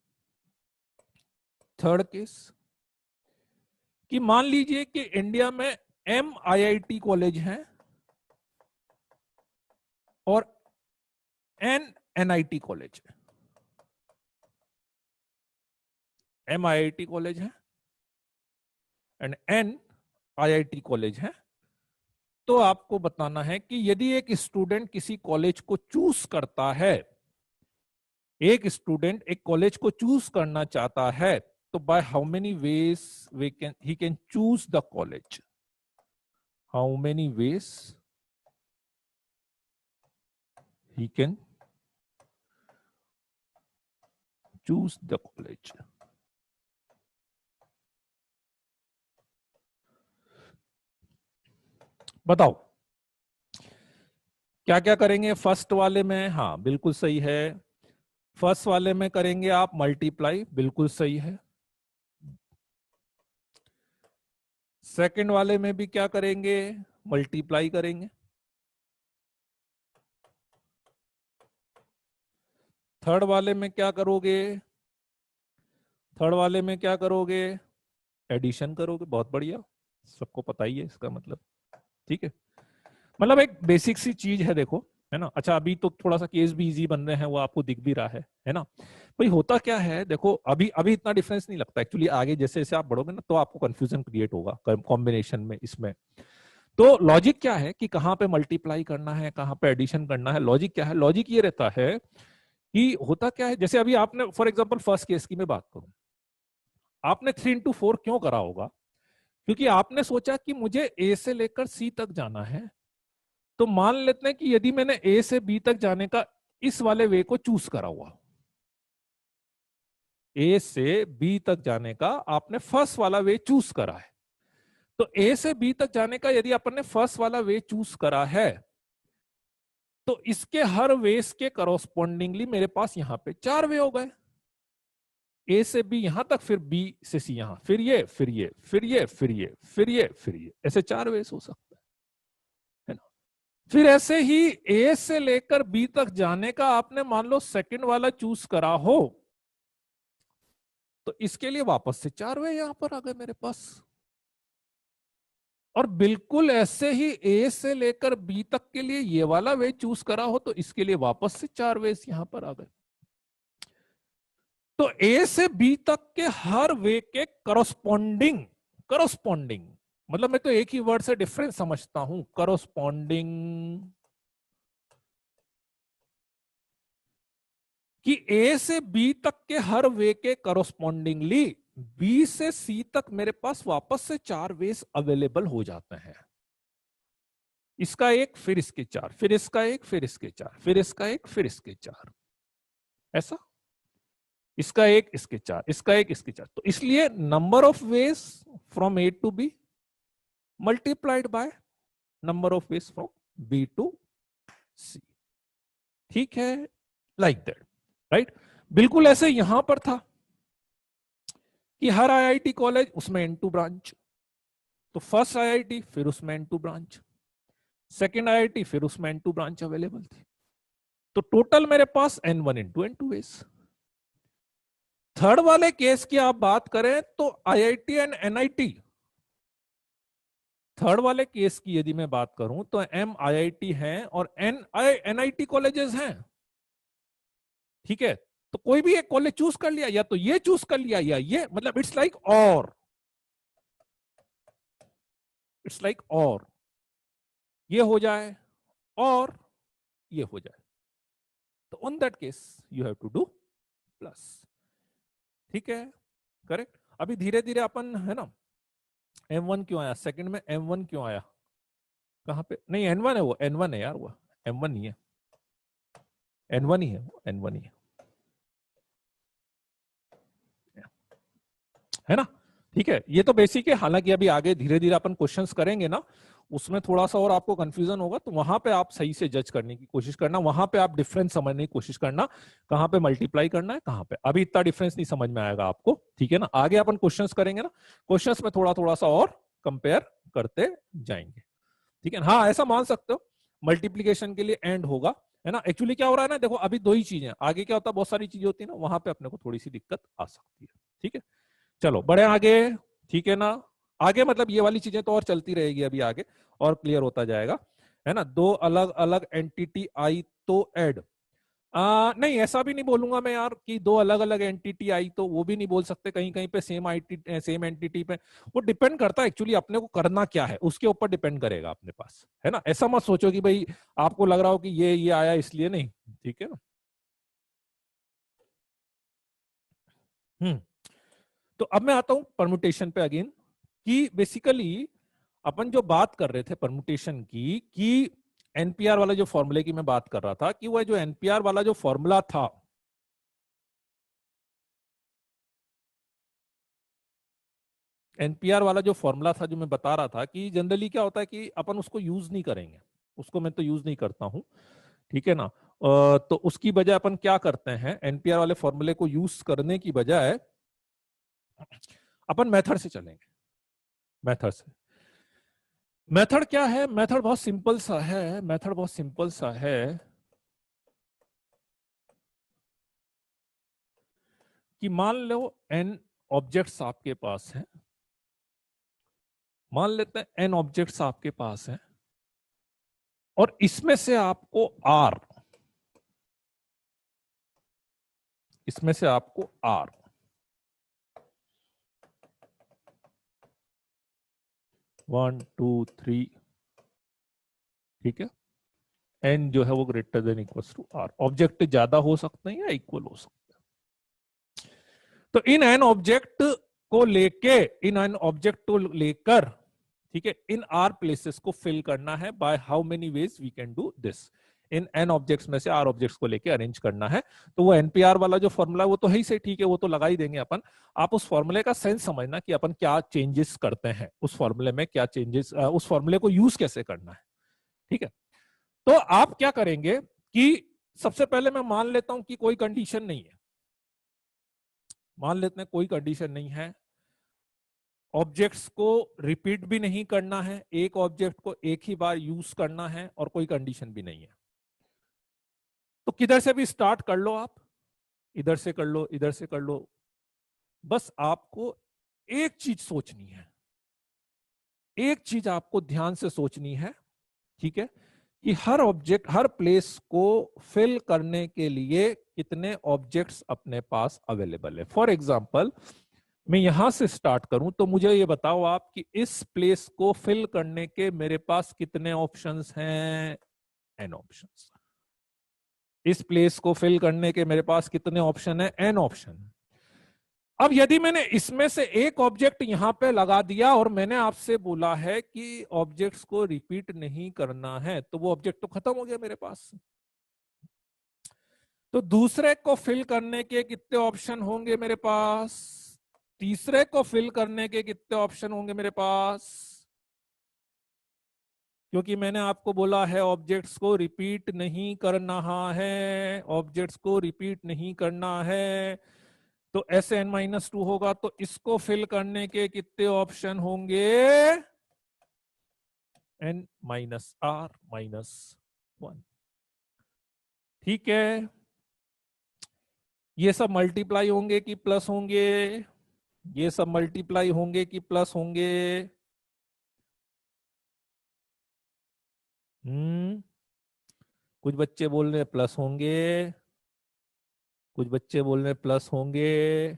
थर्ड केस कि मान लीजिए कि इंडिया में MIIT कॉलेज हैं और NNIT कॉलेज है। MIIT कॉलेज है एंड NIIT कॉलेज है। तो आपको बताना है कि यदि एक स्टूडेंट किसी कॉलेज को चूज करता है, एक स्टूडेंट एक कॉलेज को चूज करना चाहता है, तो bye how many veg he can choose the college, how many veg he can choose the college. बताओ क्या क्या करेंगे फर्स्ट वाले में। हाँ बिल्कुल सही है, फर्स्ट वाले में करेंगे आप मल्टीप्लाई, बिल्कुल सही है। सेकंड वाले में भी क्या करेंगे, मल्टीप्लाई करेंगे। थर्ड वाले में क्या करोगे? थर्ड वाले में क्या करोगे? एडिशन करोगे। बहुत बढ़िया, सबको पता ही है इसका मतलब। ठीक है, मतलब एक बेसिक सी चीज है, देखो, है ना। अच्छा, अभी तो थोड़ा सा केस भी इजी बन रहे हैं, वो आपको दिख भी रहा है ना। भाई होता क्या है, देखो, अभी अभी इतना डिफरेंस नहीं लगता एक्चुअली। आगे जैसे जैसे आप बढ़ोगे ना तो आपको कंफ्यूजन क्रिएट होगा कॉम्बिनेशन में, इसमें। तो लॉजिक क्या है कि कहाँ पे मल्टीप्लाई करना है, कहाँ पे एडिशन करना है। लॉजिक क्या है? लॉजिक ये रहता है कि होता क्या है, जैसे अभी आपने फॉर एग्जाम्पल फर्स्ट केस की मैं बात करूं, आपने 3 into 4 क्यों करा होगा? क्योंकि आपने सोचा कि मुझे ए से लेकर सी तक जाना है। तो मान लेते हैं कि यदि मैंने ए से बी तक जाने का इस वाले वे को चूज करा हुआ, ए से बी तक जाने का आपने फर्स्ट वाला वे चूज करा है, तो ए से बी तक जाने का यदि अपन ने फर्स्ट वाला वे चूज करा है, तो इसके हर वेस के करस्पॉन्डिंगली मेरे पास यहां पे 4 वे हो गए। ए से बी यहां तक, फिर बी से सी यहां, फिर ये, फिर ये, फिर ये, फिर ये, फिर ये, फिर ये, ऐसे 4 वेस हो सकते हैं ना। फिर ऐसे ही ए से लेकर बी तक जाने का आपने मान लो सेकंड वाला चूज करा हो, तो इसके लिए वापस से 4 वे यहां पर आ गए मेरे पास। और बिल्कुल ऐसे ही ए से लेकर बी तक के लिए ये वाला वे चूज करा हो, तो इसके लिए वापस से 4 वेस यहां पर आ गए। तो ए से बी तक के हर वे के करस्पॉन्डिंग, करस्पॉन्डिंग मतलब मैं तो एक ही वर्ड से डिफरेंस समझता हूं, करस्पॉन्डिंग, कि ए से बी तक के हर वे के करस्पॉन्डिंगली बी से सी तक मेरे पास वापस से 4 वेस अवेलेबल हो जाते हैं। इसका एक, फिर इसके 4, फिर इसका एक, फिर इसके 4, फिर इसका एक, फिर इसके 4, ऐसा। इसका एक, इसके 4, इसका एक, इसके 4। तो इसलिए number of ways from A to B multiplied by number of ways from B to C. ठीक है, लाइक दैट, राइट। बिल्कुल ऐसे यहां पर था कि हर आईआईटी कॉलेज उसमें N2 ब्रांच, तो फर्स्ट आईआईटी फिर उसमें N2 ब्रांच, सेकेंड आईआईटी फिर उसमें N2 ब्रांच अवेलेबल थी। तो टोटल मेरे पास N1 into N2 ways. Third वाले केस की आप बात करें तो आईआईटी एंड एनआईटी, थर्ड वाले केस की यदि मैं बात करूं तो एम आईआईटी हैं और एन एनआईटी कॉलेजेस हैं। ठीक है, तो कोई भी एक कॉलेज चूज कर लिया, या तो ये चूज कर लिया या ये, मतलब इट्स लाइक और, इट्स लाइक और ये हो जाए और ये हो जाए, तो on that case you have to do plus. ठीक है, करेक्ट। अभी धीरे धीरे अपन, है ना, M1 क्यों आया सेकंड में, M1 क्यों आया, कहां पे, नहीं N1 है वो, N1 है यार वो, M1 नहीं है, N1 ही है वो, N1 ही है ना। ठीक है, ये तो बेसिक है। हालांकि अभी आगे धीरे धीरे अपन क्वेश्चंस करेंगे ना, उसमें थोड़ा सा और आपको कंफ्यूजन होगा, तो वहां पे आप सही से जज करने की कोशिश करना, वहां पे आप डिफरेंस समझने की कोशिश करना, कहां पे मल्टीप्लाई करना है, कहां पे। अभी इतना डिफरेंस नहीं समझ में आएगा आपको, ठीक है ना। आगे अपन क्वेश्चंस करेंगे ना, क्वेश्चंस में थोड़ा थोड़ा सा और कंपेयर करते जाएंगे, ठीक है। हाँ, ऐसा मान सकते हो मल्टीप्लीकेशन के लिए एंड होगा, है ना। एक्चुअली क्या हो रहा है ना, देखो अभी 2 ही चीजें, आगे क्या होता है बहुत सारी चीजें होती है ना, वहां पे अपने को थोड़ी सी दिक्कत आ सकती है। ठीक है, चलो बढ़े आगे, ठीक है ना। आगे मतलब ये वाली चीजें तो और चलती रहेगी, अभी आगे और क्लियर होता जाएगा, है ना। 2 अलग अलग एंटिटी आई तो ऐड, नहीं ऐसा भी नहीं बोलूंगा मैं यार कि 2 अलग अलग एंटिटी आई, तो वो भी नहीं बोल सकते। कहीं कहीं पे सेम एंटिटी पे, वो डिपेंड करता है एक्चुअली अपने को करना क्या है, उसके ऊपर डिपेंड करेगा अपने पास, है ना। ऐसा मत सोचो कि भाई आपको लग रहा हो कि ये आया इसलिए नहीं, ठीक है ना। हम्म, तो अब मैं आता हूं परमुटेशन पे अगेन, कि बेसिकली अपन जो बात कर रहे थे परमुटेशन की, कि एनपीआर वाला जो फॉर्मूले की मैं बात कर रहा था, कि वह जो एनपीआर वाला जो फॉर्मूला था, एनपीआर वाला जो फॉर्मूला था जो मैं बता रहा था, कि जनरली क्या होता है कि अपन उसको यूज नहीं करेंगे, उसको मैं तो यूज नहीं करता हूं, ठीक है ना। तो उसकी बजाय अपन क्या करते हैं, एनपीआर वाले फॉर्मूले को यूज करने की बजाय अपन मेथड से चलेंगे। मेथड से, मेथड क्या है, मेथड बहुत सिंपल सा है, मेथड बहुत सिंपल सा है। कि मान लो n ऑब्जेक्ट्स आपके पास हैं, मान लेते हैं n ऑब्जेक्ट्स आपके पास हैं, और इसमें से आपको r, इसमें से आपको r 1 2 3, ठीक है, n जो है वो greater than equal to r। Object ज्यादा हो सकते हैं या इक्वल हो सकते हैं। तो इन n ऑब्जेक्ट को लेके, इन n ऑब्जेक्ट को लेकर, ठीक है, इन r प्लेसेस को फिल करना है। By how many ways we can do this, इन n ऑब्जेक्ट्स में से r ऑब्जेक्ट्स को लेके अरेंज करना है। तो वो npr वाला जो फॉर्मूला वो तो है ही सही, ठीक है, वो तो लगा ही देंगे अपन। आप उस फॉर्मूले का सेंस समझना कि अपन क्या चेंजेस करते हैं उस फॉर्मूले में, क्या चेंजेस, उस फॉर्मूले को यूज कैसे करना है, ठीक है। तो आप क्या करेंगे कि सबसे पहले मैं मान लेता हूं कि कोई कंडीशन नहीं है, मान लेते हैं कोई कंडीशन नहीं है, ऑब्जेक्ट्स को रिपीट भी नहीं करना है, एक ऑब्जेक्ट को एक ही बार यूज करना है, और कोई कंडीशन भी नहीं है। तो किधर से भी स्टार्ट कर लो आप, इधर से कर लो, इधर से कर लो, बस आपको एक चीज सोचनी है, एक चीज आपको ध्यान से सोचनी है, ठीक है, कि हर ऑब्जेक्ट, हर प्लेस को फिल करने के लिए कितने ऑब्जेक्ट्स अपने पास अवेलेबल है। फॉर एग्जाम्पल मैं यहां से स्टार्ट करूं तो मुझे ये बताओ आप कि इस प्लेस को फिल करने के मेरे पास कितने ऑप्शंस हैं, n ऑप्शंस। इस प्लेस को फिल करने के मेरे पास कितने ऑप्शन है, n ऑप्शन। अब यदि मैंने इसमें से एक ऑब्जेक्ट यहां पे लगा दिया और मैंने आपसे बोला है कि ऑब्जेक्ट्स को रिपीट नहीं करना है, तो वो ऑब्जेक्ट तो खत्म हो गया मेरे पास। तो दूसरे को फिल करने के कितने ऑप्शन होंगे मेरे पास, तीसरे को फिल करने के कितने ऑप्शन होंगे मेरे पास, क्योंकि मैंने आपको बोला है ऑब्जेक्ट्स को रिपीट नहीं करना है, ऑब्जेक्ट्स को रिपीट नहीं करना है। तो Sn-2 होगा, तो इसको फिल करने के कितने ऑप्शन होंगे, n-r-1, ठीक है। ये सब मल्टीप्लाई होंगे कि प्लस होंगे, ये सब मल्टीप्लाई होंगे कि प्लस होंगे, कुछ बच्चे बोल रहे प्लस होंगे, कुछ बच्चे बोल रहे प्लस होंगे।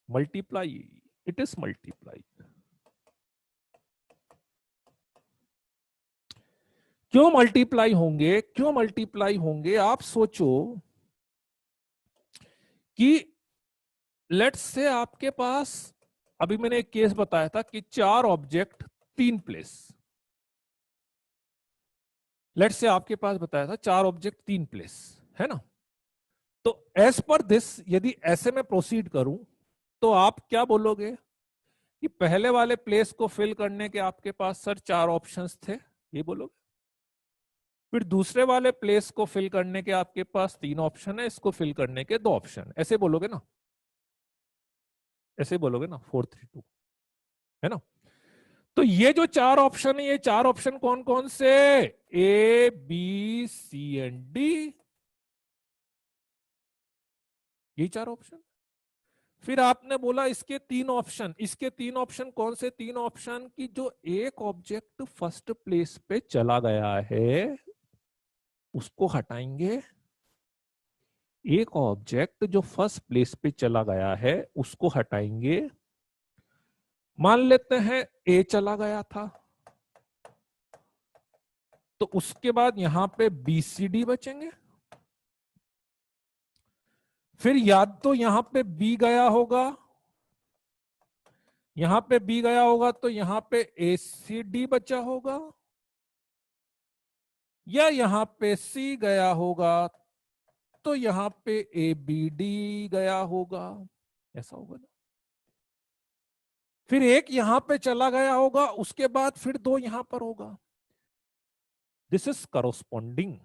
Multiply, it is multiply. क्यों मल्टीप्लाई होंगे, क्यों मल्टीप्लाई होंगे, आप सोचो कि लेट्स से आपके पास, अभी मैंने एक केस बताया था कि 4 ऑब्जेक्ट 3 प्लेस, लेट्स से आपके पास बताया था 4 ऑब्जेक्ट 3 प्लेस, है ना। तो एज पर दिस यदि ऐसे में प्रोसीड करूं तो आप क्या बोलोगे कि पहले वाले प्लेस को फिल करने के आपके पास सर 4 ऑप्शंस थे, ये बोलोगे। फिर दूसरे वाले प्लेस को फिल करने के आपके पास 3 ऑप्शन है, इसको फिल करने के 2 ऑप्शन, ऐसे बोलोगे ना, ऐसे बोलोगे ना, 4 3 2, है ना। तो ये जो 4 ऑप्शन है, ये 4 ऑप्शन कौन कौन से, A B C and D, ये 4 ऑप्शन। फिर आपने बोला इसके 3 ऑप्शन, इसके 3 ऑप्शन कौन से 3 ऑप्शन, की जो एक ऑब्जेक्ट फर्स्ट प्लेस पे चला गया है उसको हटाएंगे, एक ऑब्जेक्ट जो फर्स्ट प्लेस पे चला गया है उसको हटाएंगे। मान लेते हैं ए चला गया था, तो उसके बाद यहां पे बी सी डी बचेंगे। फिर या तो यहां पे बी गया होगा, यहां पे बी गया होगा तो यहां पे ए सी डी बचा होगा, या यहां पे सी गया होगा तो यहां पे ए बी डी गया होगा, ऐसा होगा ना। फिर एक यहां पे चला गया होगा, उसके बाद फिर 2 यहां पर होगा। This is corresponding.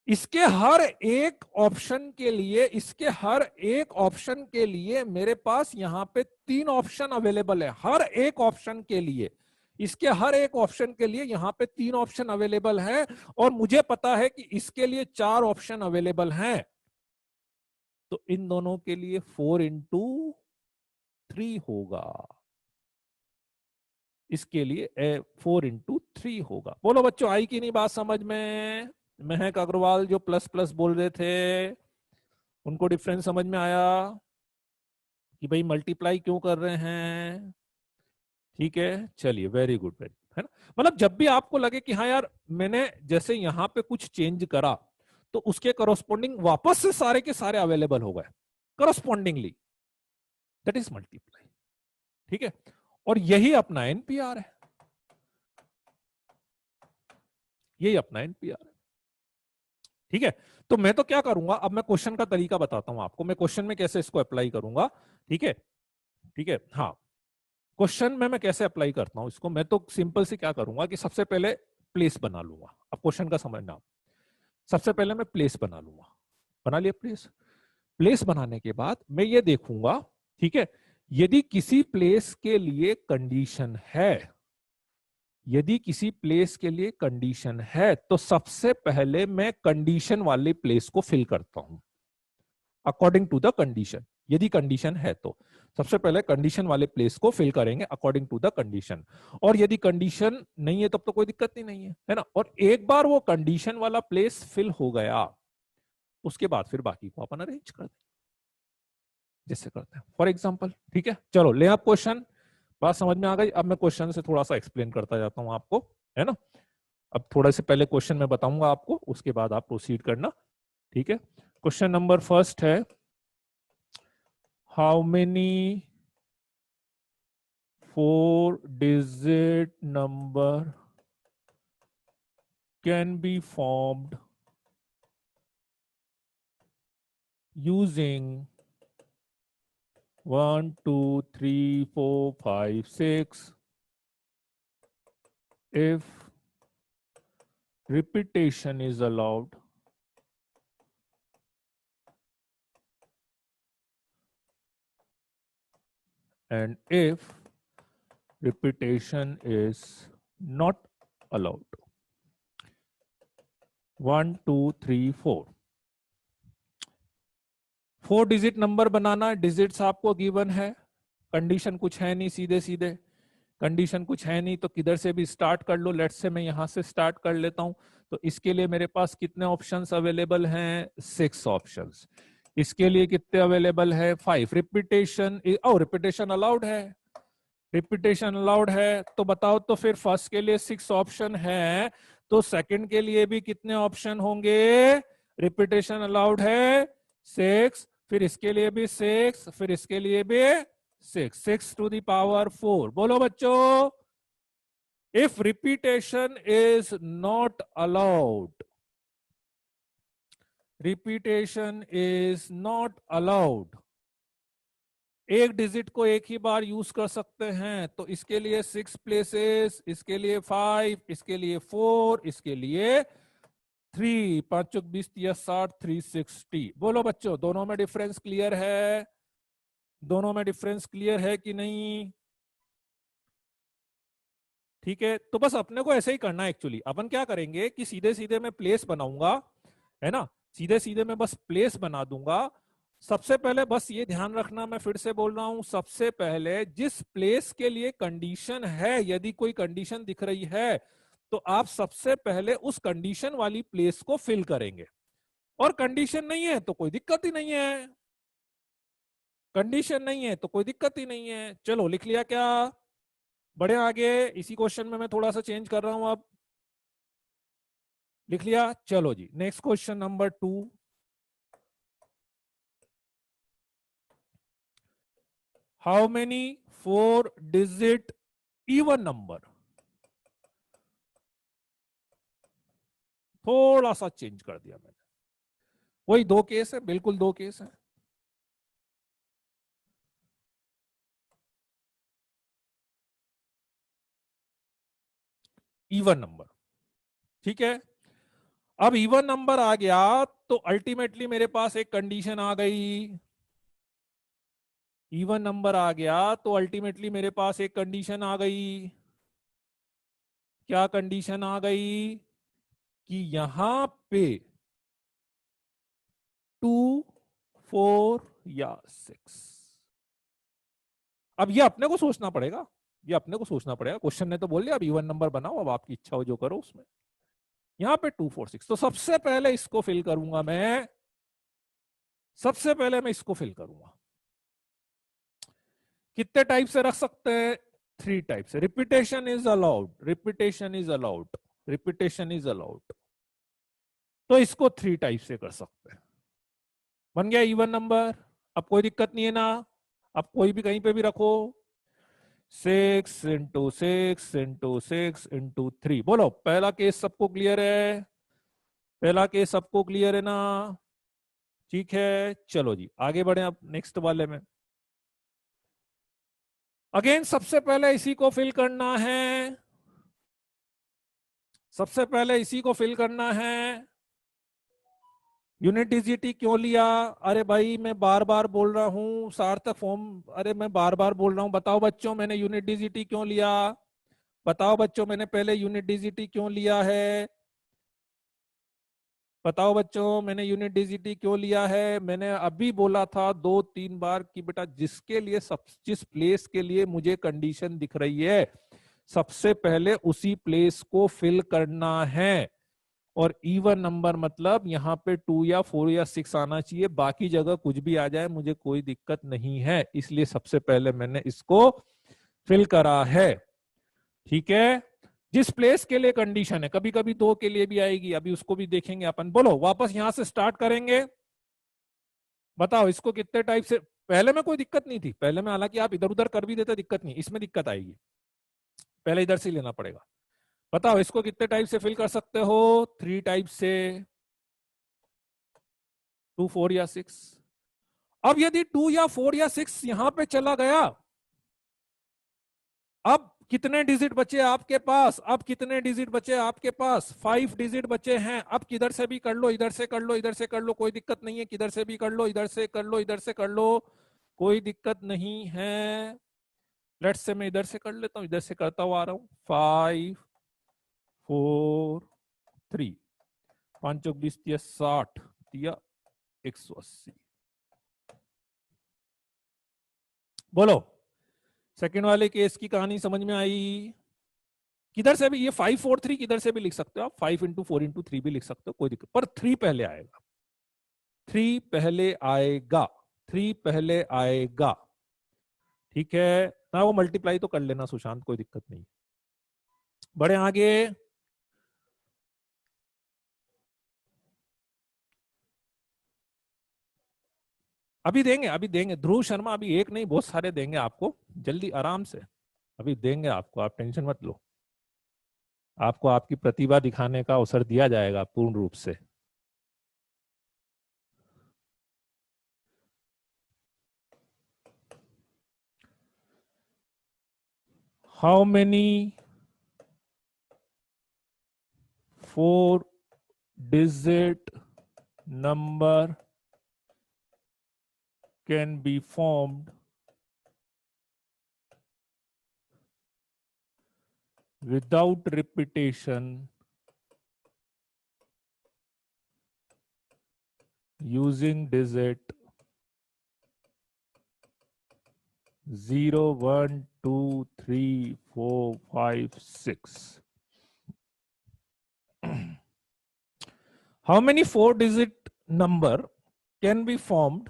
इसके हर एक ऑप्शन के लिए, इसके हर एक ऑप्शन के लिए मेरे पास यहां पे 3 ऑप्शन अवेलेबल है, हर एक ऑप्शन के लिए, इसके हर एक ऑप्शन के लिए यहां पे 3 ऑप्शन अवेलेबल है, और मुझे पता है कि इसके लिए 4 ऑप्शन अवेलेबल हैं। तो इन दोनों के लिए 4 into 3 होगा, इसके लिए 4 into 3 होगा। बोलो बच्चों, आई की नहीं बात समझ में? महक अग्रवाल जो प्लस प्लस बोल रहे थे, उनको डिफरेंस समझ में आया कि भाई मल्टीप्लाई क्यों कर रहे हैं? ठीक है, चलिए, वेरी गुड, वेरी, है ना। मतलब जब भी आपको लगे कि हाँ यार मैंने जैसे यहाँ पे कुछ चेंज करा, तो उसके करस्पॉन्डिंग वापस से सारे के सारे अवेलेबल हो गए करस्पॉन्डिंगली, दैट इज मल्टीप्लाई। ठीक है, और यही अपना एनपीआर है, यही अपना एनपीआर है। ठीक है, तो मैं तो क्या करूंगा, अब मैं क्वेश्चन का तरीका बताता हूं आपको, मैं क्वेश्चन में कैसे इसको अप्लाई करूंगा। ठीक है, ठीक है, हाँ, क्वेश्चन में मैं कैसे अप्लाई करता हूं इसको, मैं तो सिंपल से क्या करूंगा कि सबसे पहले प्लेस बना लूंगा। अब क्वेश्चन का समझना, सबसे पहले मैं प्लेस बना लूंगा, बना लिया प्लेस। प्लेस बनाने के बाद मैं ये देखूंगा, ठीक है, यदि किसी प्लेस के लिए कंडीशन है, यदि किसी प्लेस के लिए कंडीशन है, तो सबसे पहले मैं कंडीशन वाले प्लेस को फिल करता हूं अकॉर्डिंग टू द कंडीशन। यदि कंडीशन है तो सबसे पहले कंडीशन वाले प्लेस को फिल करेंगे अकॉर्डिंग टू द कंडीशन, और यदि कंडीशन नहीं है तब तो कोई दिक्कत ही नहीं है ना। और एक बार वो कंडीशन वाला प्लेस फिल हो गया, उसके बाद फिर बाकी को अपन अरेंज कर दें जैसे करते हैं फॉर एग्जाम्पल। ठीक है, चलो ले आप क्वेश्चन, बात समझ में आ गई। अब मैं क्वेश्चन से थोड़ा सा एक्सप्लेन करता जाता हूं आपको, है ना। अब थोड़ा से पहले क्वेश्चन में बताऊंगा आपको, उसके बाद आप प्रोसीड करना। ठीक है, क्वेश्चन नंबर फर्स्ट है, how many 4 digit number can be formed using 1 2 3 4 5 6 if repetition is allowed and if repetition is not allowed? 1 2 3 4 4 digit number banana, digits आपको गिवन है, कंडीशन कुछ है नहीं, सीधे सीधे कंडीशन कुछ है नहीं तो किधर से भी स्टार्ट कर लो। लेट्स से मैं यहां से स्टार्ट कर लेता हूं, तो इसके लिए मेरे पास कितने ऑप्शंस अवेलेबल हैं? 6 ऑप्शंस। इसके लिए कितने अवेलेबल है? 5। रिपीटेशन, ओ रिपीटेशन अलाउड है, रिपीटेशन अलाउड है, तो बताओ तो फिर फर्स्ट के लिए 6 ऑप्शन है, तो सेकंड के लिए भी कितने ऑप्शन होंगे? रिपीटेशन अलाउड है 6, फिर इसके लिए भी 6, फिर इसके लिए भी 6, 6 to the power 4। बोलो बच्चों, if repetition is not allowed, repetition is not allowed, एक डिजिट को एक ही बार यूज कर सकते हैं, तो इसके लिए 6 प्लेसेस, इसके लिए 5, इसके लिए 4, इसके लिए 3, 5 चौक 20 या 60, 360। बोलो बच्चों, दोनों में डिफरेंस क्लियर है? दोनों में डिफरेंस क्लियर है कि नहीं? ठीक है, तो बस अपने को ऐसे ही करना है। एक्चुअली अपन क्या करेंगे कि सीधे सीधे मैं प्लेस बनाऊंगा, है ना, सीधे सीधे मैं बस प्लेस बना दूंगा। सबसे पहले बस ये ध्यान रखना, मैं फिर से बोल रहा हूं, सबसे पहले जिस प्लेस के लिए कंडीशन है, यदि कोई कंडीशन दिख रही है, तो आप सबसे पहले उस कंडीशन वाली प्लेस को फिल करेंगे। और कंडीशन नहीं है तो कोई दिक्कत ही नहीं है, कंडीशन नहीं है तो कोई दिक्कत ही नहीं है। चलो लिख लिया क्या? बढ़े आगे, इसी क्वेश्चन में मैं थोड़ा सा चेंज कर रहा हूं। अब लिख लिया? चलो जी, next question number 2, how many 4 digit even number, थोड़ा सा चेंज कर दिया मैंने, वही 2 केस है, बिल्कुल 2 केस है। इवन नंबर, ठीक है। अब इवन नंबर आ गया तो अल्टीमेटली मेरे पास एक कंडीशन आ गई, इवन नंबर आ गया तो अल्टीमेटली मेरे पास एक कंडीशन आ गई। क्या कंडीशन आ गई? कि यहां पे 2 4 या 6। अब ये अपने को सोचना पड़ेगा, ये अपने को सोचना पड़ेगा। क्वेश्चन ने तो बोल दिया अब इवन नंबर बनाओ, अब आपकी इच्छा हो जो करो उसमें। यहां पे 2 4 6, तो सबसे पहले इसको फिल करूंगा मैं, सबसे पहले मैं इसको फिल करूंगा। कितने टाइप से रख सकते हैं? 3 टाइप से। Repetition is allowed, repetition is allowed, repetition is allowed. तो इसको 3 टाइप से कर सकते हैं। बन गया इवन नंबर। अब कोई दिक्कत नहीं है ना, अब कोई भी कहीं पे भी रखो। 6 इंटू 6 इंटू 6 इंटू 3। बोलो पहला केस सबको क्लियर है? पहला केस सबको क्लियर है ना? ठीक है, चलो जी आगे बढ़े अब नेक्स्ट वाले में। अगेन सबसे पहले इसी को फिल करना है, सबसे पहले इसी को फिल करना है। यूनिट डिजिटी क्यों लिया? अरे भाई मैं बार बार बोल रहा हूं सार्थक फॉर्म, अरे मैं बार बार बोल रहा हूं। बताओ बच्चों मैंने यूनिट डिजिटी क्यों लिया? बताओ बच्चों मैंने पहले यूनिट डिजिटी क्यों लिया है? बताओ बच्चों मैंने यूनिट डिजिटी क्यों लिया है? मैंने अभी बोला था 2 3 बार कि बेटा जिसके लिए सब, जिस प्लेस के लिए मुझे कंडीशन दिख रही है सबसे पहले उसी प्लेस को फिल करना है। और इवन नंबर मतलब यहाँ पे 2 या 4 या 6 आना चाहिए, बाकी जगह कुछ भी आ जाए मुझे कोई दिक्कत नहीं है। इसलिए सबसे पहले मैंने इसको फिल करा है। ठीक है, जिस प्लेस के लिए कंडीशन है, कभी कभी 2 के लिए भी आएगी, अभी उसको भी देखेंगे अपन। बोलो वापस यहां से स्टार्ट करेंगे। बताओ इसको कितने टाइप से, पहले में कोई दिक्कत नहीं थी, पहले में हालांकि आप इधर उधर कर भी देते दिक्कत नहीं, इसमें दिक्कत आएगी, पहले इधर से लेना पड़ेगा। बताओ इसको कितने टाइप से फिल कर सकते हो? 3 टाइप से, 2 4 या 6। अब यदि 2 या 4 या 6 यहां पे चला गया, अब कितने डिजिट बचे आपके पास? अब कितने डिजिट बचे आपके पास? 5 डिजिट बचे हैं। अब किधर से भी कर लो, इधर से कर लो, इधर से कर लो, कोई दिक्कत नहीं है। किधर से भी कर लो, इधर से कर लो, इधर से कर लो, कोई दिक्कत नहीं है। लेट्स से मैं इधर से कर लेता हूं, इधर से करता हुआ आ रहा हूं। 5 4 3, 5 चौक 20 दिया 60 दिया 180। बोलो सेकंड वाले केस की कहानी समझ में आई? किधर से भी, ये 5 4 3 किधर से भी लिख सकते हो आप, 5 इंटू 4 इंटू 3 भी लिख सकते हो, कोई दिक्कत, पर 3 पहले आएगा, 3 पहले आएगा, 3 पहले आएगा। ठीक है ना, वो मल्टीप्लाई तो कर लेना सुशांत, कोई दिक्कत नहीं। बढ़े आगे। अभी देंगे, अभी देंगे ध्रुव शर्मा, अभी एक नहीं बहुत सारे देंगे आपको, जल्दी आराम से अभी देंगे आपको, आप टेंशन मत लो। आपको आपकी प्रतिभा दिखाने का अवसर दिया जाएगा पूर्ण रूप से। How many 4 digit number can be formed without repetition using digit 0 1 2 3 4 5 6? How many 4 digit number can be formed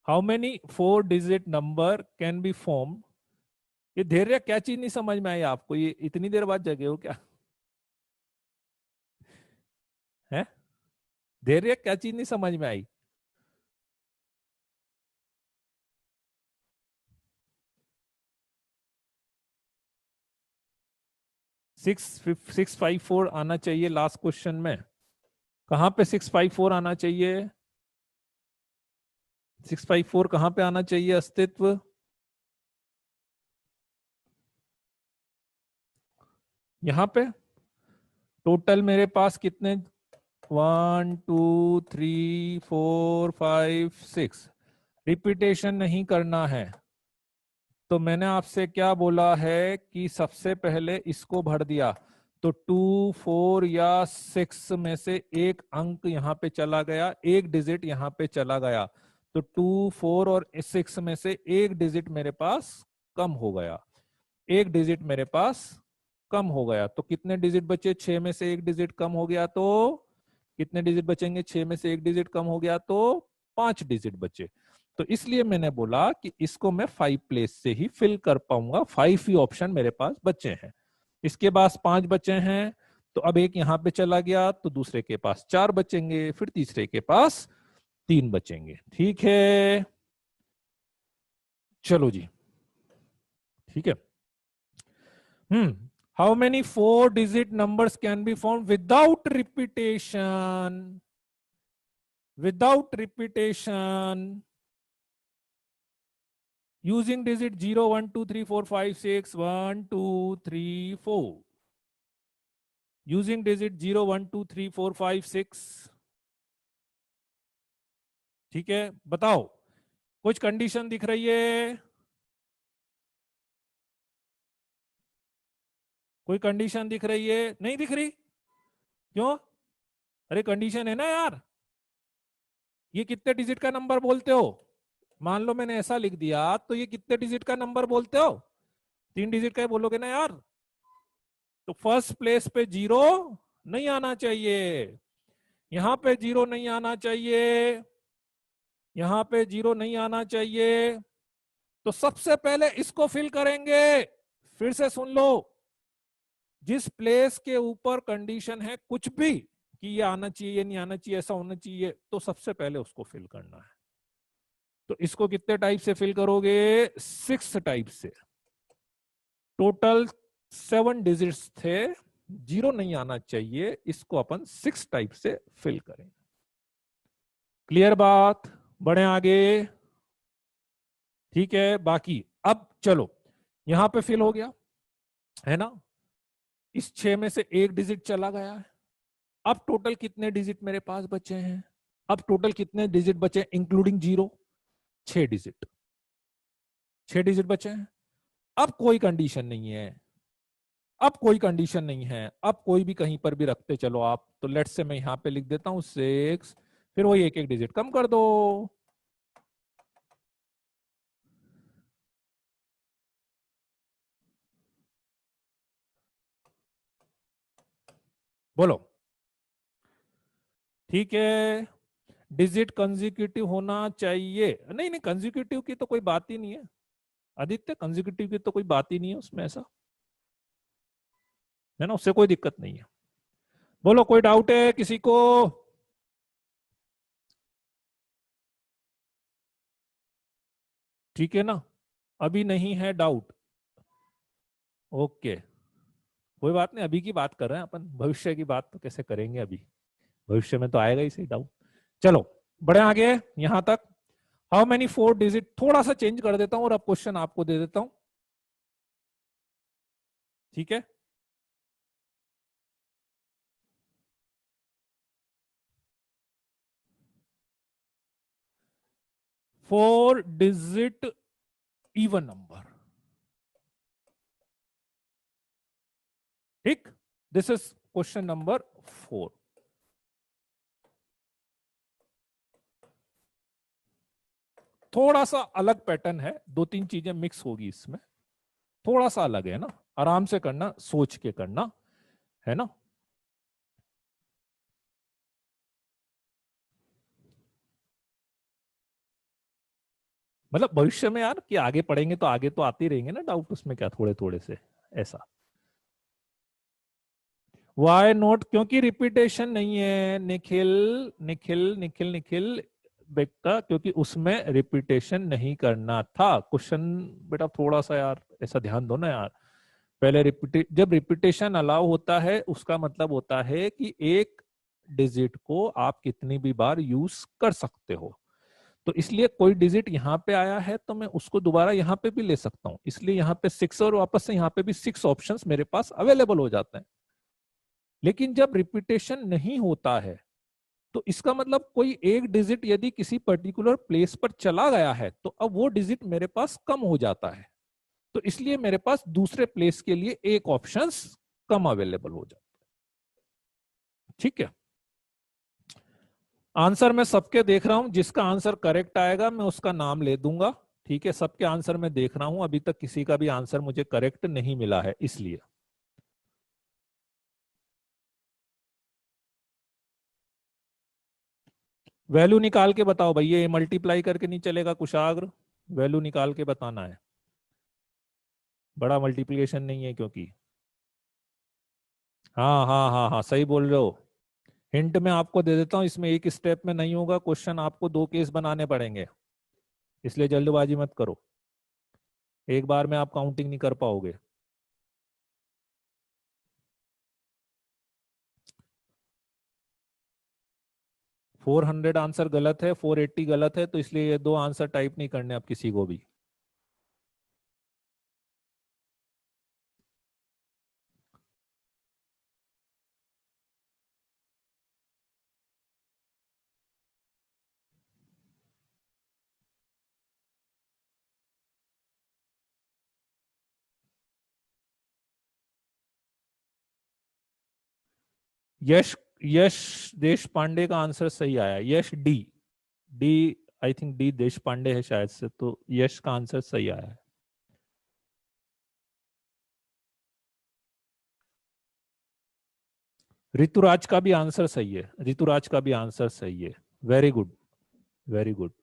how many 4 digit number can be formed? ये धैर्य क्या चीज नहीं समझ में आई आपको? ये इतनी देर बाद जगे हो क्या? है धैर्य, क्या चीज नहीं समझ में आई? 654 आना चाहिए लास्ट क्वेश्चन में। कहां पे 654 आना चाहिए? 654 कहां पे आना चाहिए अस्तित्व? यहां पे टोटल मेरे पास कितने, 1 2 3 4 5 6। रिपीटेशन नहीं करना है, तो मैंने आपसे क्या बोला है कि सबसे पहले इसको भर दिया तो 2, 4 या 6 में से एक अंक यहाँ पे चला गया, एक डिजिट यहाँ पे चला गया, तो 2, 4 और 6 में से एक डिजिट मेरे पास कम हो गया, एक डिजिट मेरे पास कम हो गया। तो कितने डिजिट बचे? 6 में से एक डिजिट कम हो गया तो कितने डिजिट बचेंगे? 6 में से एक डिजिट कम हो गया तो 5 डिजिट बचे। तो इसलिए मैंने बोला कि इसको मैं 5 प्लेस से ही फिल कर पाऊंगा, 5 ही ऑप्शन मेरे पास बचे हैं। इसके पास 5 बचे हैं, तो अब एक यहां पे चला गया तो दूसरे के पास 4 बचेंगे, फिर तीसरे के पास 3 बचेंगे। ठीक है, चलो जी, ठीक है। How many 4 digit numbers can be form without repetition? Without repetition using digit 0, 1, 2, 3, 4, 5, 6, 1, 2, 3, 4. Using digit 0, 1, 2, 3, 4, 5, 6. ठीक है, बताओ कुछ कंडीशन दिख रही है? कोई कंडीशन दिख रही है? नहीं दिख रही? क्यों? अरे कंडीशन है ना यार। ये कितने डिजिट का नंबर बोलते हो? मान लो मैंने ऐसा लिख दिया, तो ये कितने डिजिट का नंबर बोलते हो? 3 डिजिट का ही बोलोगे ना यार। तो फर्स्ट प्लेस पे 0 नहीं आना चाहिए, यहां पे 0 नहीं आना चाहिए, यहां पे 0 नहीं आना चाहिए। तो सबसे पहले इसको फिल करेंगे। फिर से सुन लो, जिस प्लेस के ऊपर कंडीशन है कुछ भी कि ये आना चाहिए, ये नहीं आना चाहिए, ऐसा होना चाहिए, तो सबसे पहले उसको फिल करना है। तो इसको कितने टाइप से फिल करोगे? 6 टाइप से। टोटल 7 डिजिट्स थे, 0 नहीं आना चाहिए, इसको अपन 6 टाइप से फिल करें। क्लियर बात? बढ़े आगे। ठीक है, बाकी अब चलो, यहां पे फिल हो गया है ना, इस 6 में से एक डिजिट चला गया है। अब टोटल कितने डिजिट मेरे पास बचे हैं? अब टोटल कितने डिजिट बचे इंक्लूडिंग 0? 6 डिजिट, 6 डिजिट बचे हैं। अब कोई कंडीशन नहीं है, अब कोई कंडीशन नहीं है, अब कोई भी कहीं पर भी रखते चलो आप। तो लेट्स से मैं यहां पे लिख देता हूं 6, फिर वही एक एक डिजिट कम कर दो। बोलो, ठीक है। डिजिट कंजिक्यूटिव होना चाहिए? नहीं नहीं, कंजिक्यूटिव की तो कोई बात ही नहीं है आदित्य, कंजिक्यूटिव की तो कोई बात ही नहीं है उसमें, ऐसा है ना, उससे कोई दिक्कत नहीं है। बोलो, कोई डाउट है किसी को? ठीक है ना, अभी नहीं है डाउट? ओके, कोई बात नहीं, अभी की बात कर रहे हैं अपन, भविष्य की बात तो कैसे करेंगे अभी, भविष्य में तो आएगा ही सही डाउट। चलो बढ़े आगे यहां तक। हाउ मेनी 4 डिजिट, थोड़ा सा चेंज कर देता हूं और अब क्वेश्चन आपको दे देता हूं, ठीक है। 4 डिजिट इवन नंबर, ठीक। This is question number 4। थोड़ा सा अलग पैटर्न है, 2-3 चीजें मिक्स होगी इसमें, थोड़ा सा अलग है ना, आराम से करना, सोच के करना, है ना। मतलब भविष्य में यार कि आगे पढ़ेंगे तो आगे तो आते ही रहेंगे ना डाउट, उसमें क्या थोड़े थोड़े से ऐसा। Y note? क्योंकि रिपीटेशन नहीं है निखिल, निखिल निखिल निखिल बेटा, क्योंकि उसमें रिपीटेशन नहीं करना था क्वेश्चन। बेटा थोड़ा सा यार ऐसा ध्यान दो ना यार, पहले जब रिपीटेशन अलाउ होता है उसका मतलब होता है कि एक डिजिट को आप कितनी भी बार यूज कर सकते हो। तो इसलिए कोई डिजिट यहाँ पे आया है तो मैं उसको दोबारा यहाँ पे भी ले सकता हूँ, इसलिए यहाँ पे 6 और वापस से यहाँ पे भी 6 ऑप्शंस मेरे पास अवेलेबल हो जाते हैं। लेकिन जब रिपीटेशन नहीं होता है तो इसका मतलब कोई एक डिजिट यदि किसी पर्टिकुलर प्लेस पर चला गया है तो अब वो डिजिट मेरे पास कम हो जाता है। तो इसलिए मेरे पास दूसरे प्लेस के लिए एक ऑप्शंस कम अवेलेबल हो जाता है। ठीक है, आंसर मैं सबके देख रहा हूं, जिसका आंसर करेक्ट आएगा मैं उसका नाम ले दूंगा। ठीक है, सबके आंसर मैं देख रहा हूं, अभी तक किसी का भी आंसर मुझे करेक्ट नहीं मिला है, इसलिए वैल्यू निकाल के बताओ भैया, ये मल्टीप्लाई करके नहीं चलेगा कुशाग्र, वैल्यू निकाल के बताना है, बड़ा मल्टीप्लिकेशन नहीं है क्योंकि। हाँ हाँ हाँ हाँ, सही बोल रहे हो। हिंट मैं आपको दे देता हूं, इसमें एक स्टेप में नहीं होगा क्वेश्चन, आपको दो केस बनाने पड़ेंगे, इसलिए जल्दबाजी मत करो, एक बार में आप काउंटिंग नहीं कर पाओगे। 400 आंसर गलत है, 480 गलत है, तो इसलिए ये दो आंसर टाइप नहीं करने आप किसी को भी। यश यश देश पांडे का आंसर सही आया, Yash D, D, I think D Desh Pandey है शायद से, तो यश का आंसर सही आया है। ऋतुराज का भी आंसर सही है, ऋतुराज का भी आंसर सही है, वेरी गुड, वेरी गुड।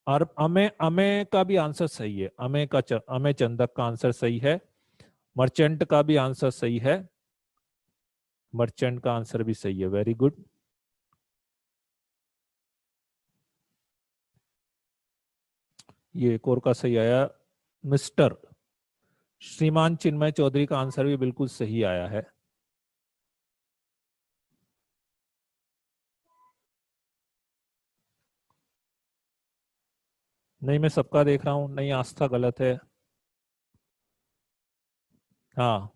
और अमे अमे का भी आंसर सही है, अमे चंदक का आंसर सही है। मर्चेंट का भी आंसर सही है, मर्चेंट का आंसर भी सही है, वेरी गुड। ये एक और का सही आया, मिस्टर श्रीमान चिन्मय चौधरी का आंसर भी बिल्कुल सही आया है। नहीं, मैं सबका देख रहा हूं, नहीं आस्था गलत है। हाँ,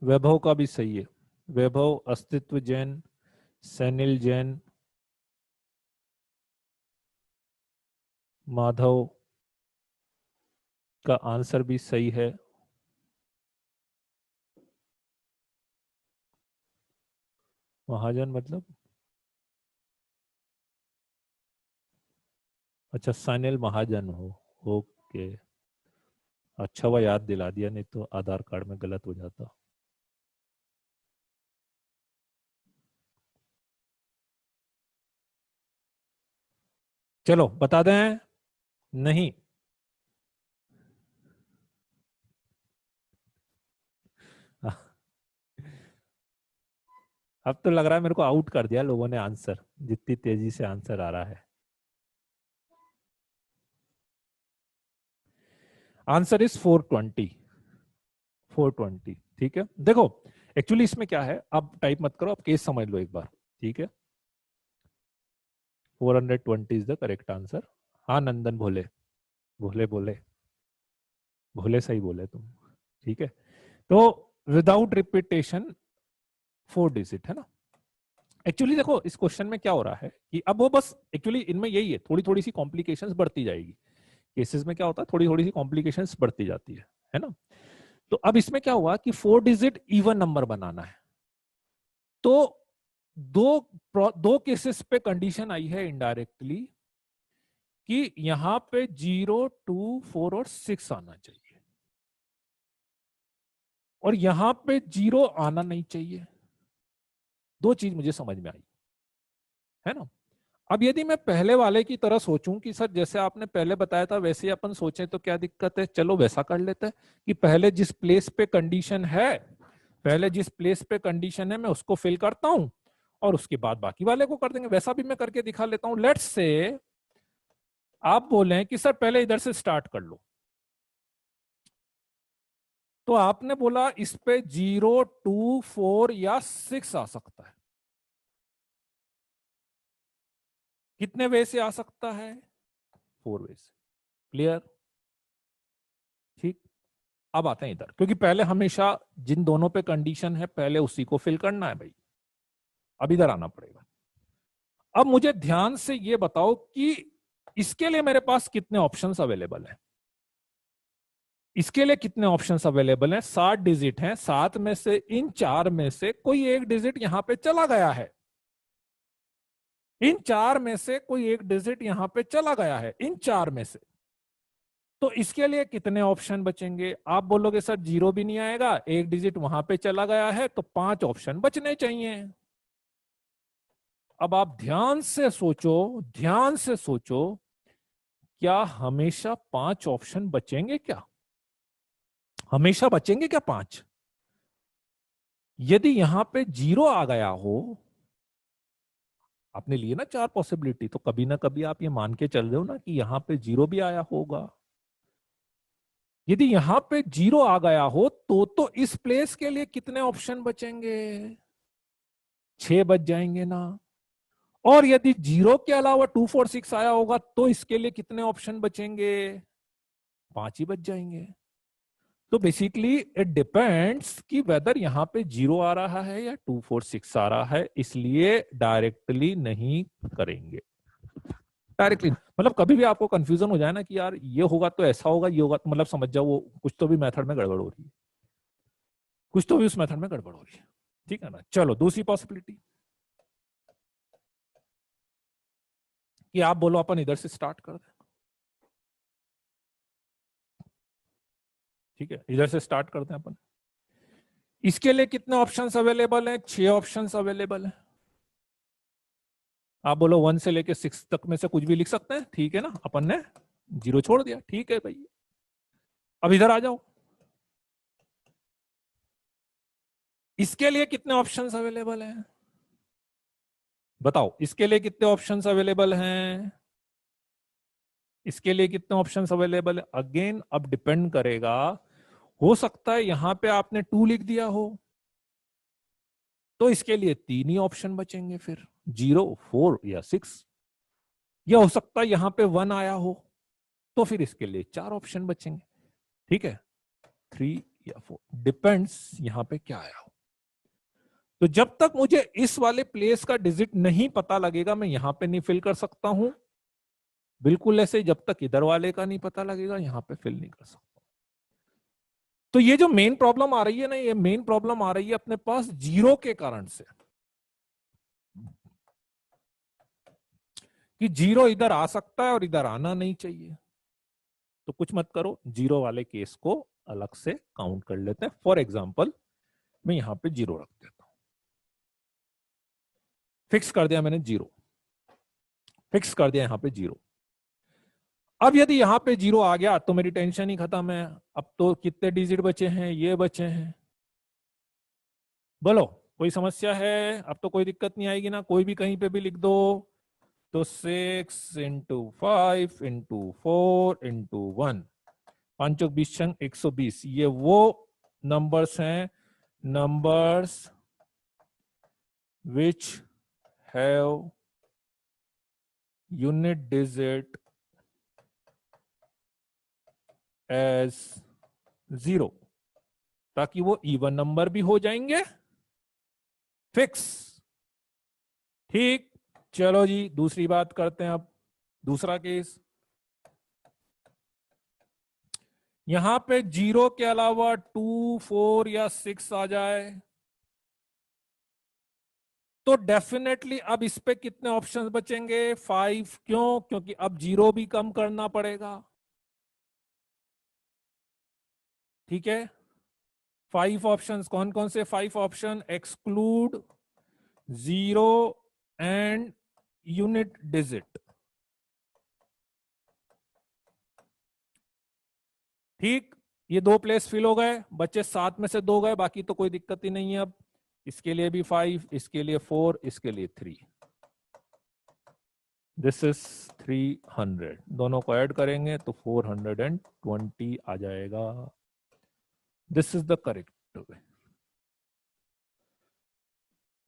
वैभव का भी सही है, वैभव, अस्तित्व जैन, सैनिल जैन, माधव का आंसर भी सही है। महाजन मतलब, अच्छा सैनिल महाजन हो, ओके, अच्छा हुआ याद दिला दिया, नहीं तो आधार कार्ड में गलत हो जाता। चलो बता दें, नहीं, अब तो लग रहा है मेरे को आउट कर दिया लोगों ने आंसर, जितनी तेजी से आंसर आ रहा है। Answer is 420, 420। ठीक है, देखो एक्चुअली इसमें क्या है, अब टाइप मत करो, अब केस समझ लो एक बार। ठीक है, 420 इज द करेक्ट आंसर। हाँ नंदन, भोले भोले बोले, भोले सही बोले तुम। ठीक है, तो विदाउट रिपीटेशन 4 डिजिट है ना। एक्चुअली देखो इस क्वेश्चन में क्या हो रहा है कि अब वो बस एक्चुअली इनमें यही है, थोड़ी थोड़ी सी कॉम्प्लिकेशंस बढ़ती जाएगी। केसेस में क्या होता है, थोड़ी थोड़ी सी कॉम्प्लिकेशंस बढ़ती जाती है ना। तो अब इसमें क्या हुआ कि 4 डिजिट इवन नंबर बनाना है, तो दो दो केसेस पे कंडीशन आई है इनडायरेक्टली कि यहां पे 0, 2, 4 और 6 आना चाहिए, और यहां पे 0 आना नहीं चाहिए। दो चीज मुझे समझ में आई, है ना। अब यदि मैं पहले वाले की तरह सोचूं कि सर जैसे आपने पहले बताया था वैसे ही अपन सोचें तो क्या दिक्कत है, चलो वैसा कर लेते हैं कि पहले जिस प्लेस पे कंडीशन है, पहले जिस प्लेस पे कंडीशन है मैं उसको फिल करता हूं, और उसके बाद बाकी वाले को कर देंगे। वैसा भी मैं करके दिखा लेता हूं। लेट्स से आप बोले कि सर पहले इधर से स्टार्ट कर लो, तो आपने बोला इस पे 0, 2, 4 या 6 आ सकता है। कितने वे से आ सकता है? 4 वे से। क्लियर? ठीक, अब आते हैं इधर, क्योंकि पहले हमेशा जिन दोनों पे कंडीशन है पहले उसी को फिल करना है भाई। अब इधर आना पड़ेगा। अब मुझे ध्यान से ये बताओ कि इसके लिए मेरे पास कितने ऑप्शंस अवेलेबल है। इसके लिए कितने ऑप्शंस अवेलेबल हैं? 7 डिजिट हैं, 7 में से इन 4 में से कोई एक डिजिट यहां पे चला गया है, इन 4 में से कोई एक डिजिट यहां पे चला गया है, इन 4 में से। तो इसके लिए कितने ऑप्शन बचेंगे? आप बोलोगे सर 0 भी नहीं आएगा, एक डिजिट वहां पे चला गया है, तो 5 ऑप्शन बचने चाहिए। अब आप ध्यान से सोचो, ध्यान से सोचो, क्या हमेशा 5 ऑप्शन बचेंगे? क्या हमेशा बचेंगे क्या 5? यदि यहां पे 0 आ गया हो, आपने लिए ना 4 पॉसिबिलिटी, तो कभी ना कभी आप ये मान के चल रहे हो ना कि यहां पे 0 भी आया होगा। यदि यहां पे 0 आ गया हो तो इस प्लेस के लिए कितने ऑप्शन बचेंगे? 6 बच जाएंगे ना। और यदि 0 के अलावा 2 4 6 आया होगा तो इसके लिए कितने ऑप्शन बचेंगे? 5 ही बच जाएंगे। तो बेसिकली इट डिपेंड्स कि वेदर यहां पे 0 आ रहा है या 2 4 6 आ रहा है, इसलिए डायरेक्टली नहीं करेंगे। डायरेक्टली मतलब कभी भी आपको कंफ्यूजन हो जाए ना कि यार ये होगा तो ऐसा होगा, ये होगा तो मतलब समझ जाओ वो कुछ तो भी मेथड में गड़बड़ हो रही है, कुछ तो भी उस मेथड में गड़बड़ हो रही है। ठीक है ना। चलो दूसरी पॉसिबिलिटी कि आप बोलो अपन इधर से स्टार्ट कर दें। ठीक है, इधर से स्टार्ट करते हैं अपन। इसके लिए कितने ऑप्शंस अवेलेबल हैं? 6 ऑप्शंस अवेलेबल हैं। आप बोलो 1 से लेके 6 तक में से कुछ भी लिख सकते हैं, ठीक है ना। अपन ने 0 छोड़ दिया, ठीक है भाई। अब इधर आ जाओ, इसके लिए कितने ऑप्शंस अवेलेबल हैं? बताओ इसके लिए कितने ऑप्शंस अवेलेबल हैं? इसके लिए कितने ऑप्शंस अवेलेबल है? अगेन अब डिपेंड करेगा, हो सकता है यहां पे आपने 2 लिख दिया हो, तो इसके लिए 3 ही ऑप्शन बचेंगे फिर, 0 4 या 6। या हो सकता है यहां पे 1 आया हो, तो फिर इसके लिए 4 ऑप्शन बचेंगे। ठीक है, 3 या 4, डिपेंड्स यहां पे क्या आया हो। तो जब तक मुझे इस वाले प्लेस का डिजिट नहीं पता लगेगा मैं यहां पे नहीं फिल कर सकता हूं। बिल्कुल ऐसे जब तक इधर वाले का नहीं पता लगेगा यहां पे फिल नहीं कर सकता। तो ये जो मेन प्रॉब्लम आ रही है ना, ये मेन प्रॉब्लम आ रही है अपने पास 0 के कारण से, कि 0 इधर आ सकता है और इधर आना नहीं चाहिए। तो कुछ मत करो, 0 वाले केस को अलग से काउंट कर लेते हैं। फॉर एग्जाम्पल मैं यहां पे 0 रख देता हूं, फिक्स कर दिया मैंने 0, फिक्स कर दिया यहां पे 0। अब यदि यहां पे 0 आ गया तो मेरी टेंशन ही खत्म है। अब तो कितने डिजिट बचे हैं? ये बचे हैं। बोलो कोई समस्या है? अब तो कोई दिक्कत नहीं आएगी ना, कोई भी कहीं पे भी लिख दो। तो 6 इंटू 5 इंटू 4 इंटू 1, 5 चौक 20 छंग 120। ये वो नंबर्स हैं, numbers which have unit digit as 0, ताकि वो इवन नंबर भी हो जाएंगे। फिक्स। ठीक, चलो जी दूसरी बात करते हैं। अब दूसरा केस, यहां पे 0 के अलावा 2 4 या 6 आ जाए तो डेफिनेटली अब इस पे कितने ऑप्शंस बचेंगे? 5। क्यों? क्योंकि अब 0 भी कम करना पड़ेगा। ठीक है, 5 ऑप्शंस कौन कौन से? 5 option, exclude 0 and unit digit. ठीक, ये 2 प्लेस फिल हो गए, बच्चे 7 में से 2 गए, बाकी तो कोई दिक्कत ही नहीं है। अब इसके लिए भी 5, इसके लिए 4, इसके लिए 3। दिस इज 300, दोनों को ऐड करेंगे तो 420 आ जाएगा। This is the correct way.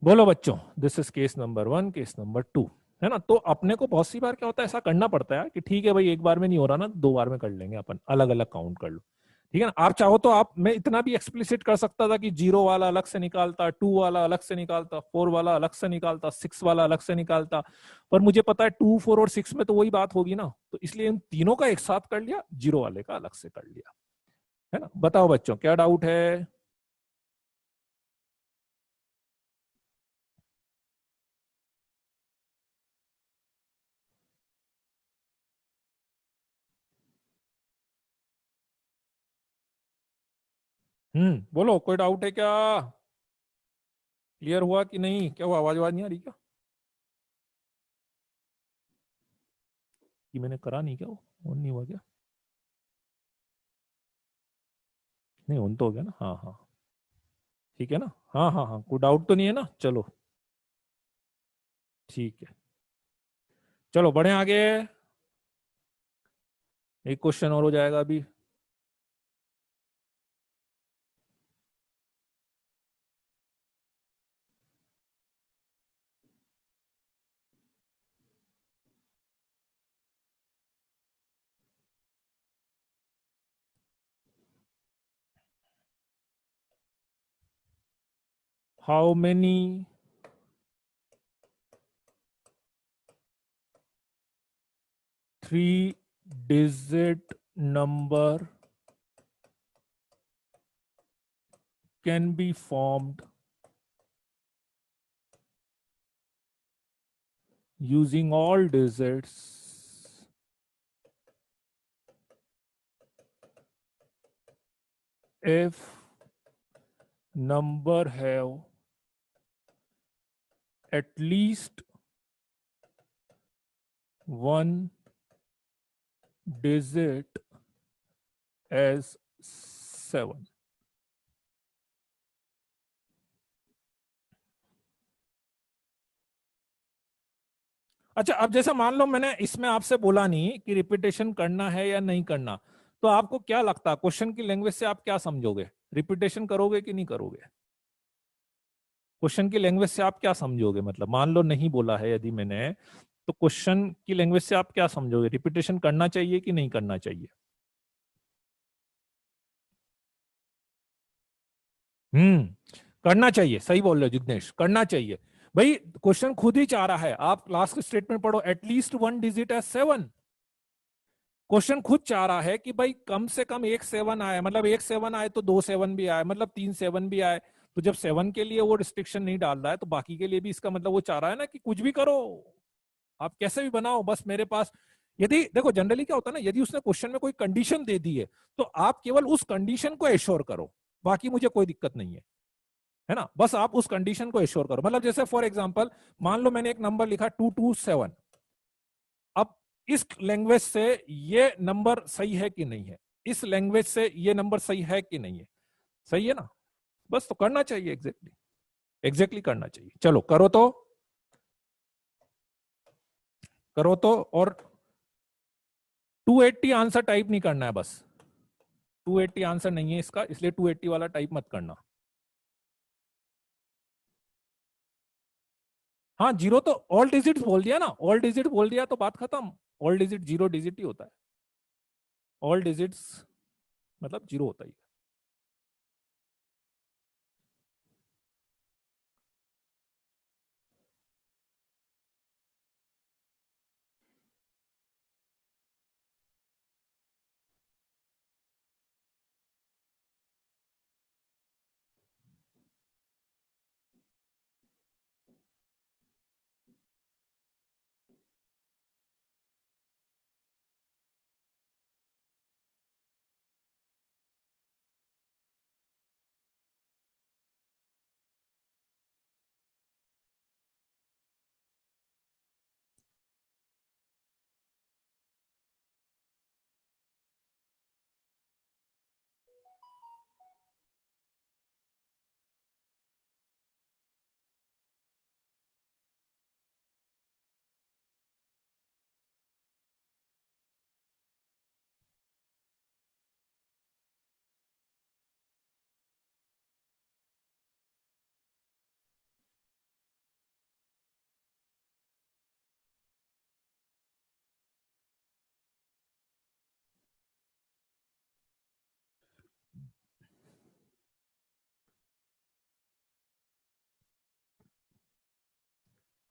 बोलो बच्चों, this is case number 1, case number 2, है ना। तो अपने को बहुत सी बार क्या होता है, ऐसा करना पड़ता है कि ठीक है भाई एक बार में नहीं हो रहा ना, 2 बार में कर लेंगे अपन, अलग अलग काउंट कर लो। ठीक है ना। आप चाहो तो आप, मैं इतना भी एक्सप्लिसिट कर सकता था कि 0 वाला अलग से निकालता, 2 वाला अलग से निकालता, 4 वाला अलग से निकालता, 6 वाला अलग से निकालता, पर मुझे पता है 2 4 और 6 में तो वही बात होगी ना, तो इसलिए इन तीनों का एक साथ कर लिया, 0 वाले का अलग से कर लिया। है ना। बताओ बच्चों क्या डाउट है। बोलो कोई डाउट है क्या। क्लियर हुआ कि नहीं, क्या हुआ, आवाज आवाज नहीं आ रही क्या। कि मैंने करा नहीं क्या, वो ऑन नहीं हुआ क्या। नहीं ऑन तो हो गया ना, हाँ हाँ। ठीक है ना, हाँ हाँ हाँ, कोई डाउट तो नहीं है ना, चलो ठीक है। चलो बढ़े आगे। एक क्वेश्चन और हो जाएगा अभी। How many three digit number can be formed using all digits if number have at least one digit as 7। अच्छा, अब जैसा मान लो मैंने इसमें आपसे बोला नहीं कि रिपीटेशन करना है या नहीं करना, तो आपको क्या लगता है क्वेश्चन की लैंग्वेज से आप क्या समझोगे, रिपीटेशन करोगे कि नहीं करोगे। क्वेश्चन की लैंग्वेज से आप क्या समझोगे, मतलब मान लो नहीं बोला है यदि मैंने, तो क्वेश्चन की लैंग्वेज से आप क्या समझोगे, रिपीटेशन करना चाहिए कि नहीं करना चाहिए। करना चाहिए, सही बोल रहे हो जिग्नेश, करना चाहिए। भाई क्वेश्चन खुद ही चाह रहा है, आप लास्ट स्टेटमेंट पढ़ो, एटलीस्ट वन डिजिट है 7। क्वेश्चन खुद चाह रहा है कि भाई कम से कम एक 7 आए, मतलब एक 7 आए तो दो 7 भी आए, मतलब तीन 7 भी आए। तो जब 7 के लिए वो रिस्ट्रिक्शन नहीं डाल रहा है, तो बाकी के लिए भी इसका मतलब वो चाह रहा है ना कि कुछ भी करो, आप कैसे भी बनाओ, बस मेरे पास। यदि देखो जनरली क्या होता है ना, यदि उसने क्वेश्चन में कोई कंडीशन दे दी है, तो आप केवल उस कंडीशन को एश्योर करो, बाकी मुझे कोई दिक्कत नहीं है ना। बस आप उस कंडीशन को एश्योर करो, मतलब जैसे फॉर एग्जांपल मान लो मैंने एक नंबर लिखा 227। अब इस लैंग्वेज से ये नंबर सही है कि नहीं है, इस लैंग्वेज से ये नंबर सही है कि नहीं है, सही है ना। बस तो करना चाहिए, एग्जैक्टली एग्जैक्टली करना चाहिए। चलो करो तो, करो तो। और 280 आंसर टाइप नहीं करना है बस, 280 आंसर नहीं है इसका, इसलिए 280 वाला टाइप मत करना। हाँ जीरो तो ऑल डिजिट बोल दिया ना, ऑल डिजिट बोल दिया तो बात खत्म। ऑल डिजिट जीरो डिजिट ही होता है, ऑल डिजिट्स मतलब जीरो होता ही है।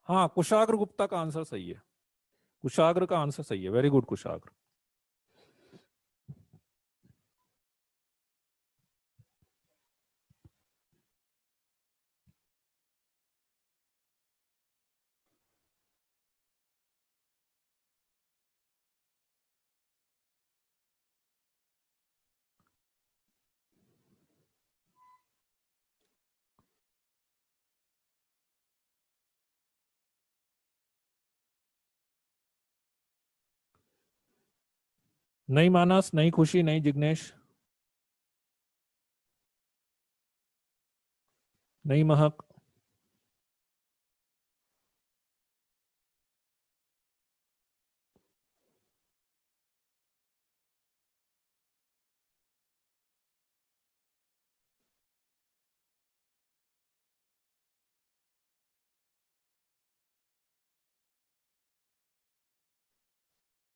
हाँ कुशाग्र गुप्ता का आंसर सही है, कुशाग्र का आंसर सही है, वेरी गुड कुशाग्र। नहीं मानस, नहीं खुशी, नहीं जिग्नेश, नहीं महक,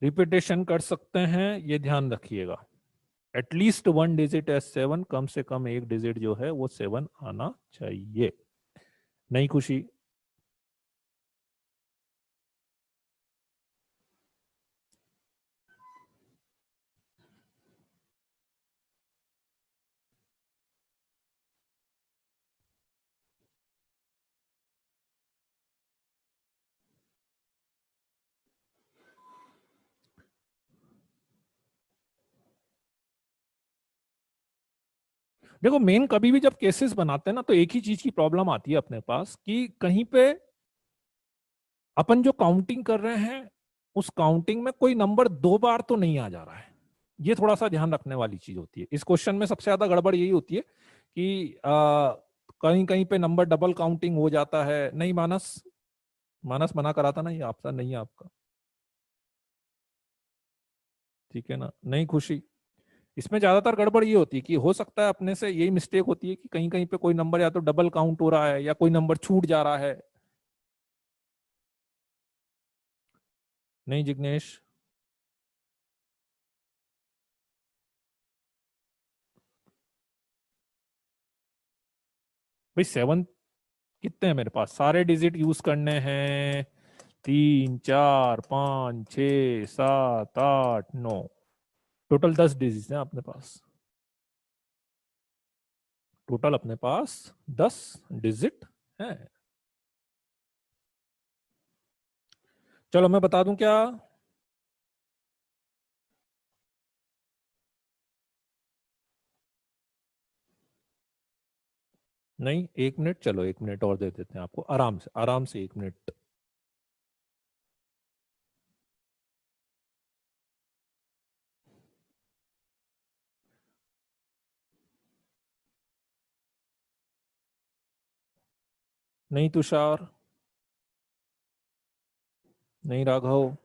रिपीटेशन कर सकते हैं, ये ध्यान रखिएगा। At least one digit is seven, कम से कम एक डिजिट जो है वो सेवन आना चाहिए। नहीं खुशी, देखो मेन कभी भी जब केसेस बनाते हैं ना, तो एक ही चीज की प्रॉब्लम आती है अपने पास कि कहीं पे अपन जो काउंटिंग कर रहे हैं उस काउंटिंग में कोई नंबर दो बार तो नहीं आ जा रहा है। ये थोड़ा सा ध्यान रखने वाली चीज होती है। इस क्वेश्चन में सबसे ज्यादा गड़बड़ यही होती है कि कहीं कहीं पे नंबर डबल काउंटिंग हो जाता है। नहीं मानस, मानस मना करा था ना, ये आपका नहीं है आपका, ठीक है ना। नहीं खुशी, इसमें ज्यादातर गड़बड़ ये होती है कि हो सकता है अपने से यही मिस्टेक होती है कि कहीं कहीं पे कोई नंबर या तो डबल काउंट हो रहा है या कोई नंबर छूट जा रहा है। नहीं जिग्नेश, भाई सेवन कितने हैं मेरे पास, सारे डिजिट यूज करने हैं। तीन, चार, पाँच, छ, सात, आठ, नौ, टोटल 10 डिजिट हैं अपने पास। टोटल अपने पास 10 डिजिट है। चलो मैं बता दूं क्या। नहीं 1 मिनट, चलो 1 मिनट और दे देते हैं आपको, आराम से आराम से 1 मिनट। नहीं तुषार, नहीं राघव,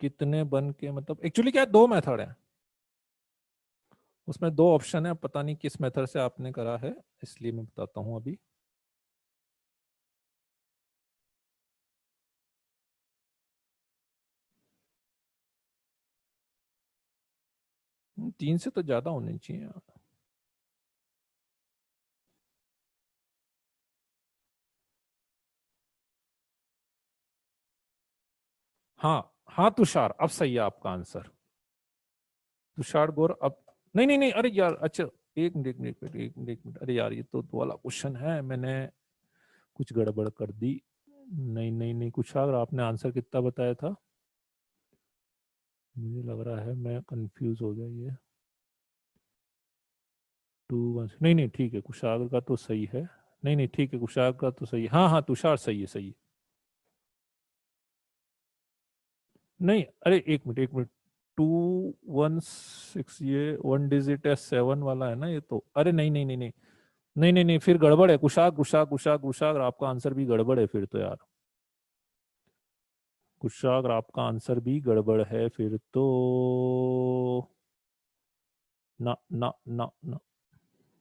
कितने बन के मतलब एक्चुअली क्या है, दो मेथड है उसमें, दो ऑप्शन है। पता नहीं किस मेथड से आपने करा है, इसलिए मैं बताता हूं अभी। 3 से तो ज्यादा होने चाहिए। हाँ हाँ तुषार, अब सही है आपका आंसर। तुषार गौर अब, नहीं नहीं नहीं, अरे यार अच्छा, एक मिनट एक मिनट एक मिनट एक मिनट, अरे यार ये तो वाला क्वेश्चन है, मैंने कुछ गड़बड़ कर दी। नहीं नहीं नहीं तुषार, आपने आंसर कितना बताया था, मुझे लग रहा है मैं कंफ्यूज हो गया ये। 2 1, नहीं नहीं ठीक है, कुशाग्र का तो सही है। नहीं नहीं ठीक है, कुशाग्र का तो सही है, हाँ हाँ तुषार सही है सही है। नहीं अरे एक मिनट 2 1 6, ये 1 डिजिट है, 7 वाला है ना ये तो, अरे नहीं नहीं नहीं नहीं नहीं नहीं नहीं, फिर गड़बड़ है, कुशाग्र कुशाग्र कुशाग्र कुशाग्र, आपका आंसर भी गड़बड़ है फिर तो यार। कुशाग्र आपका आंसर भी गड़बड़ है फिर तो। ना ना ना ना,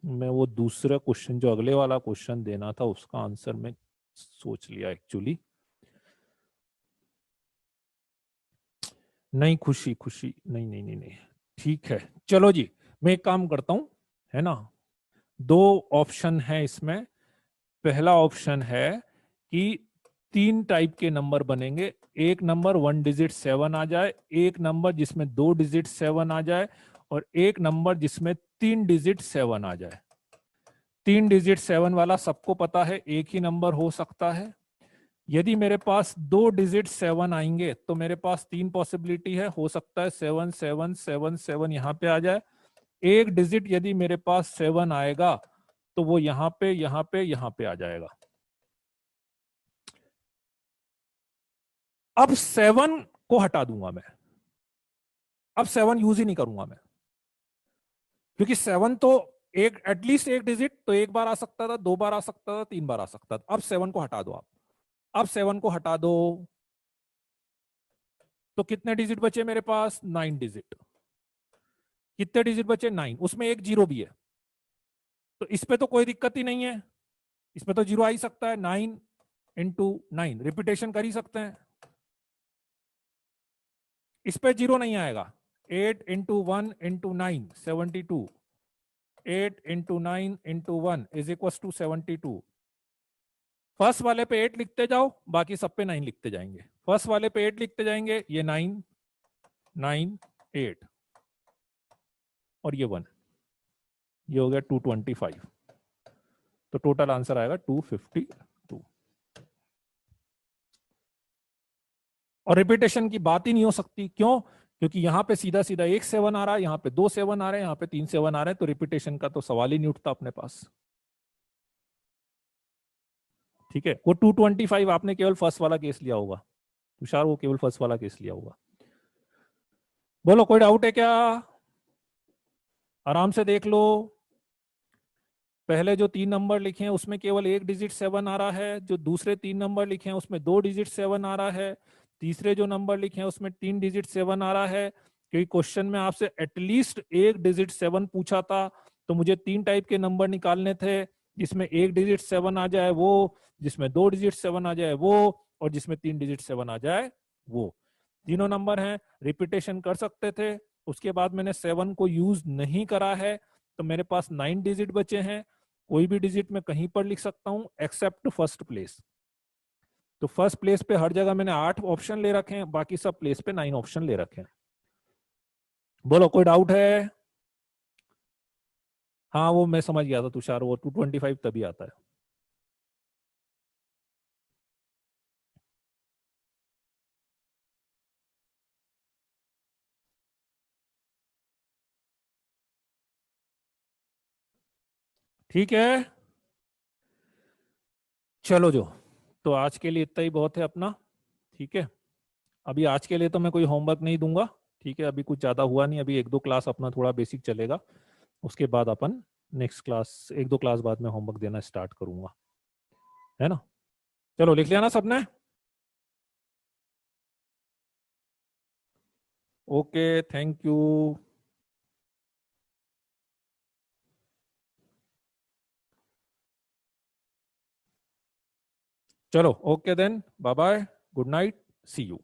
मैं वो दूसरा क्वेश्चन जो अगले वाला क्वेश्चन देना था उसका आंसर मैं सोच लिया एक्चुअली। नहीं खुशी खुशी, नहीं नहीं नहीं नहीं, ठीक है। चलो जी, मैं एक काम करता हूं, है ना। दो ऑप्शन है इसमें। पहला ऑप्शन है कि 3 टाइप के नंबर बनेंगे। एक नंबर 1 डिजिट 7 आ जाए, एक नंबर जिसमें 2 डिजिट 7 आ जाए, और एक नंबर जिसमें 3 डिजिट 7 आ जाए। 3 डिजिट 7 वाला सबको पता है एक ही नंबर हो सकता है। यदि मेरे पास 2 डिजिट 7 आएंगे तो मेरे पास 3 पॉसिबिलिटी है, हो सकता है 7 7 7 7 यहाँ पे आ जाए। एक डिजिट यदि मेरे पास 7 आएगा तो वो यहाँ पे यहाँ पे यहाँ पे आ जाएगा। अब 7 को हटा दूंगा मैं, अब 7 यूज ही नहीं करूंगा मैं, क्योंकि 7 तो एक एटलीस्ट एक डिजिट तो एक बार आ सकता था, 2 बार आ सकता था, 3 बार आ सकता था। अब 7 को हटा दो आप, अब 7 को हटा दो तो कितने डिजिट बचे मेरे पास? 9 डिजिट। कितने डिजिट बचे? 9। उसमें एक जीरो भी है, तो इस पे तो कोई दिक्कत ही नहीं है, इसमें तो जीरो आ ही सकता है। 9 × 9 रिपीटेशन कर ही सकते हैं, इस पे जीरो नहीं आएगा। 8 × 1 × 9 72, 8 × 9 × 1 इज इक्वल टू 72। फर्स्ट वाले पे 8 लिखते जाओ, बाकी सब पे 9 लिखते जाएंगे। फर्स्ट वाले पे 8 लिखते जाएंगे, ये 9 9 8 और ये 1, ये हो गया 225। तो टोटल आंसर आएगा 252। और रिपीटेशन की बात ही नहीं हो सकती, क्यों? क्योंकि यहां पे सीधा सीधा एक 7 आ रहा है, यहां पे 2 7 आ रहे हैं, यहां पे 3 7 आ रहे हैं, तो रिपीटेशन का तो सवाल ही नहीं उठता अपने पास। ठीक है, वो 225 आपने केवल फर्स्ट वाला केस लिया होगा तुषार, वो केवल फर्स्ट वाला केस लिया होगा। बोलो कोई डाउट है क्या? आराम से देख लो। पहले जो 3 नंबर लिखे हैं उसमें केवल एक डिजिट 7 आ रहा है, जो दूसरे 3 नंबर लिखे हैं उसमें 2 डिजिट 7 आ रहा है, तीसरे जो नंबर लिखे हैं उसमें 3 डिजिट 7 आ रहा है। क्योंकि क्वेश्चन में आपसे एटलीस्ट एक डिजिट 7 पूछा था, तो मुझे 3 टाइप के नंबर निकालने थे, जिसमें एक डिजिट 7 आ जाए वो, जिसमें 2 डिजिट 7 आ जाए वो, और जिसमें 3 डिजिट 7 आ जाए वो। तीनों नंबर हैं, रिपीटेशन कर सकते थे। उसके बाद मैंने 7 को यूज नहीं करा है, तो मेरे पास 9 डिजिट बचे हैं। कोई भी डिजिट में कहीं पर लिख सकता हूं एक्सेप्ट फर्स्ट प्लेस। तो फर्स्ट प्लेस पे हर जगह मैंने 8 ऑप्शन ले रखे हैं, बाकी सब प्लेस पे 9 ऑप्शन ले रखे हैं। बोलो कोई डाउट है? हाँ वो मैं समझ गया था तुषार, वो 225 तभी आता है। ठीक है, चलो जो, तो आज के लिए इतना ही बहुत है अपना। ठीक है, अभी आज के लिए तो मैं कोई होमवर्क नहीं दूंगा। ठीक है, अभी कुछ ज्यादा हुआ नहीं, अभी 1 2 क्लास अपना थोड़ा बेसिक चलेगा, उसके बाद अपन नेक्स्ट क्लास 1 2 क्लास बाद में होमवर्क देना स्टार्ट करूंगा, है ना? चलो लिख लिया ना सबने? Okay, thank you. चलो okay then, bye bye, good night, see you.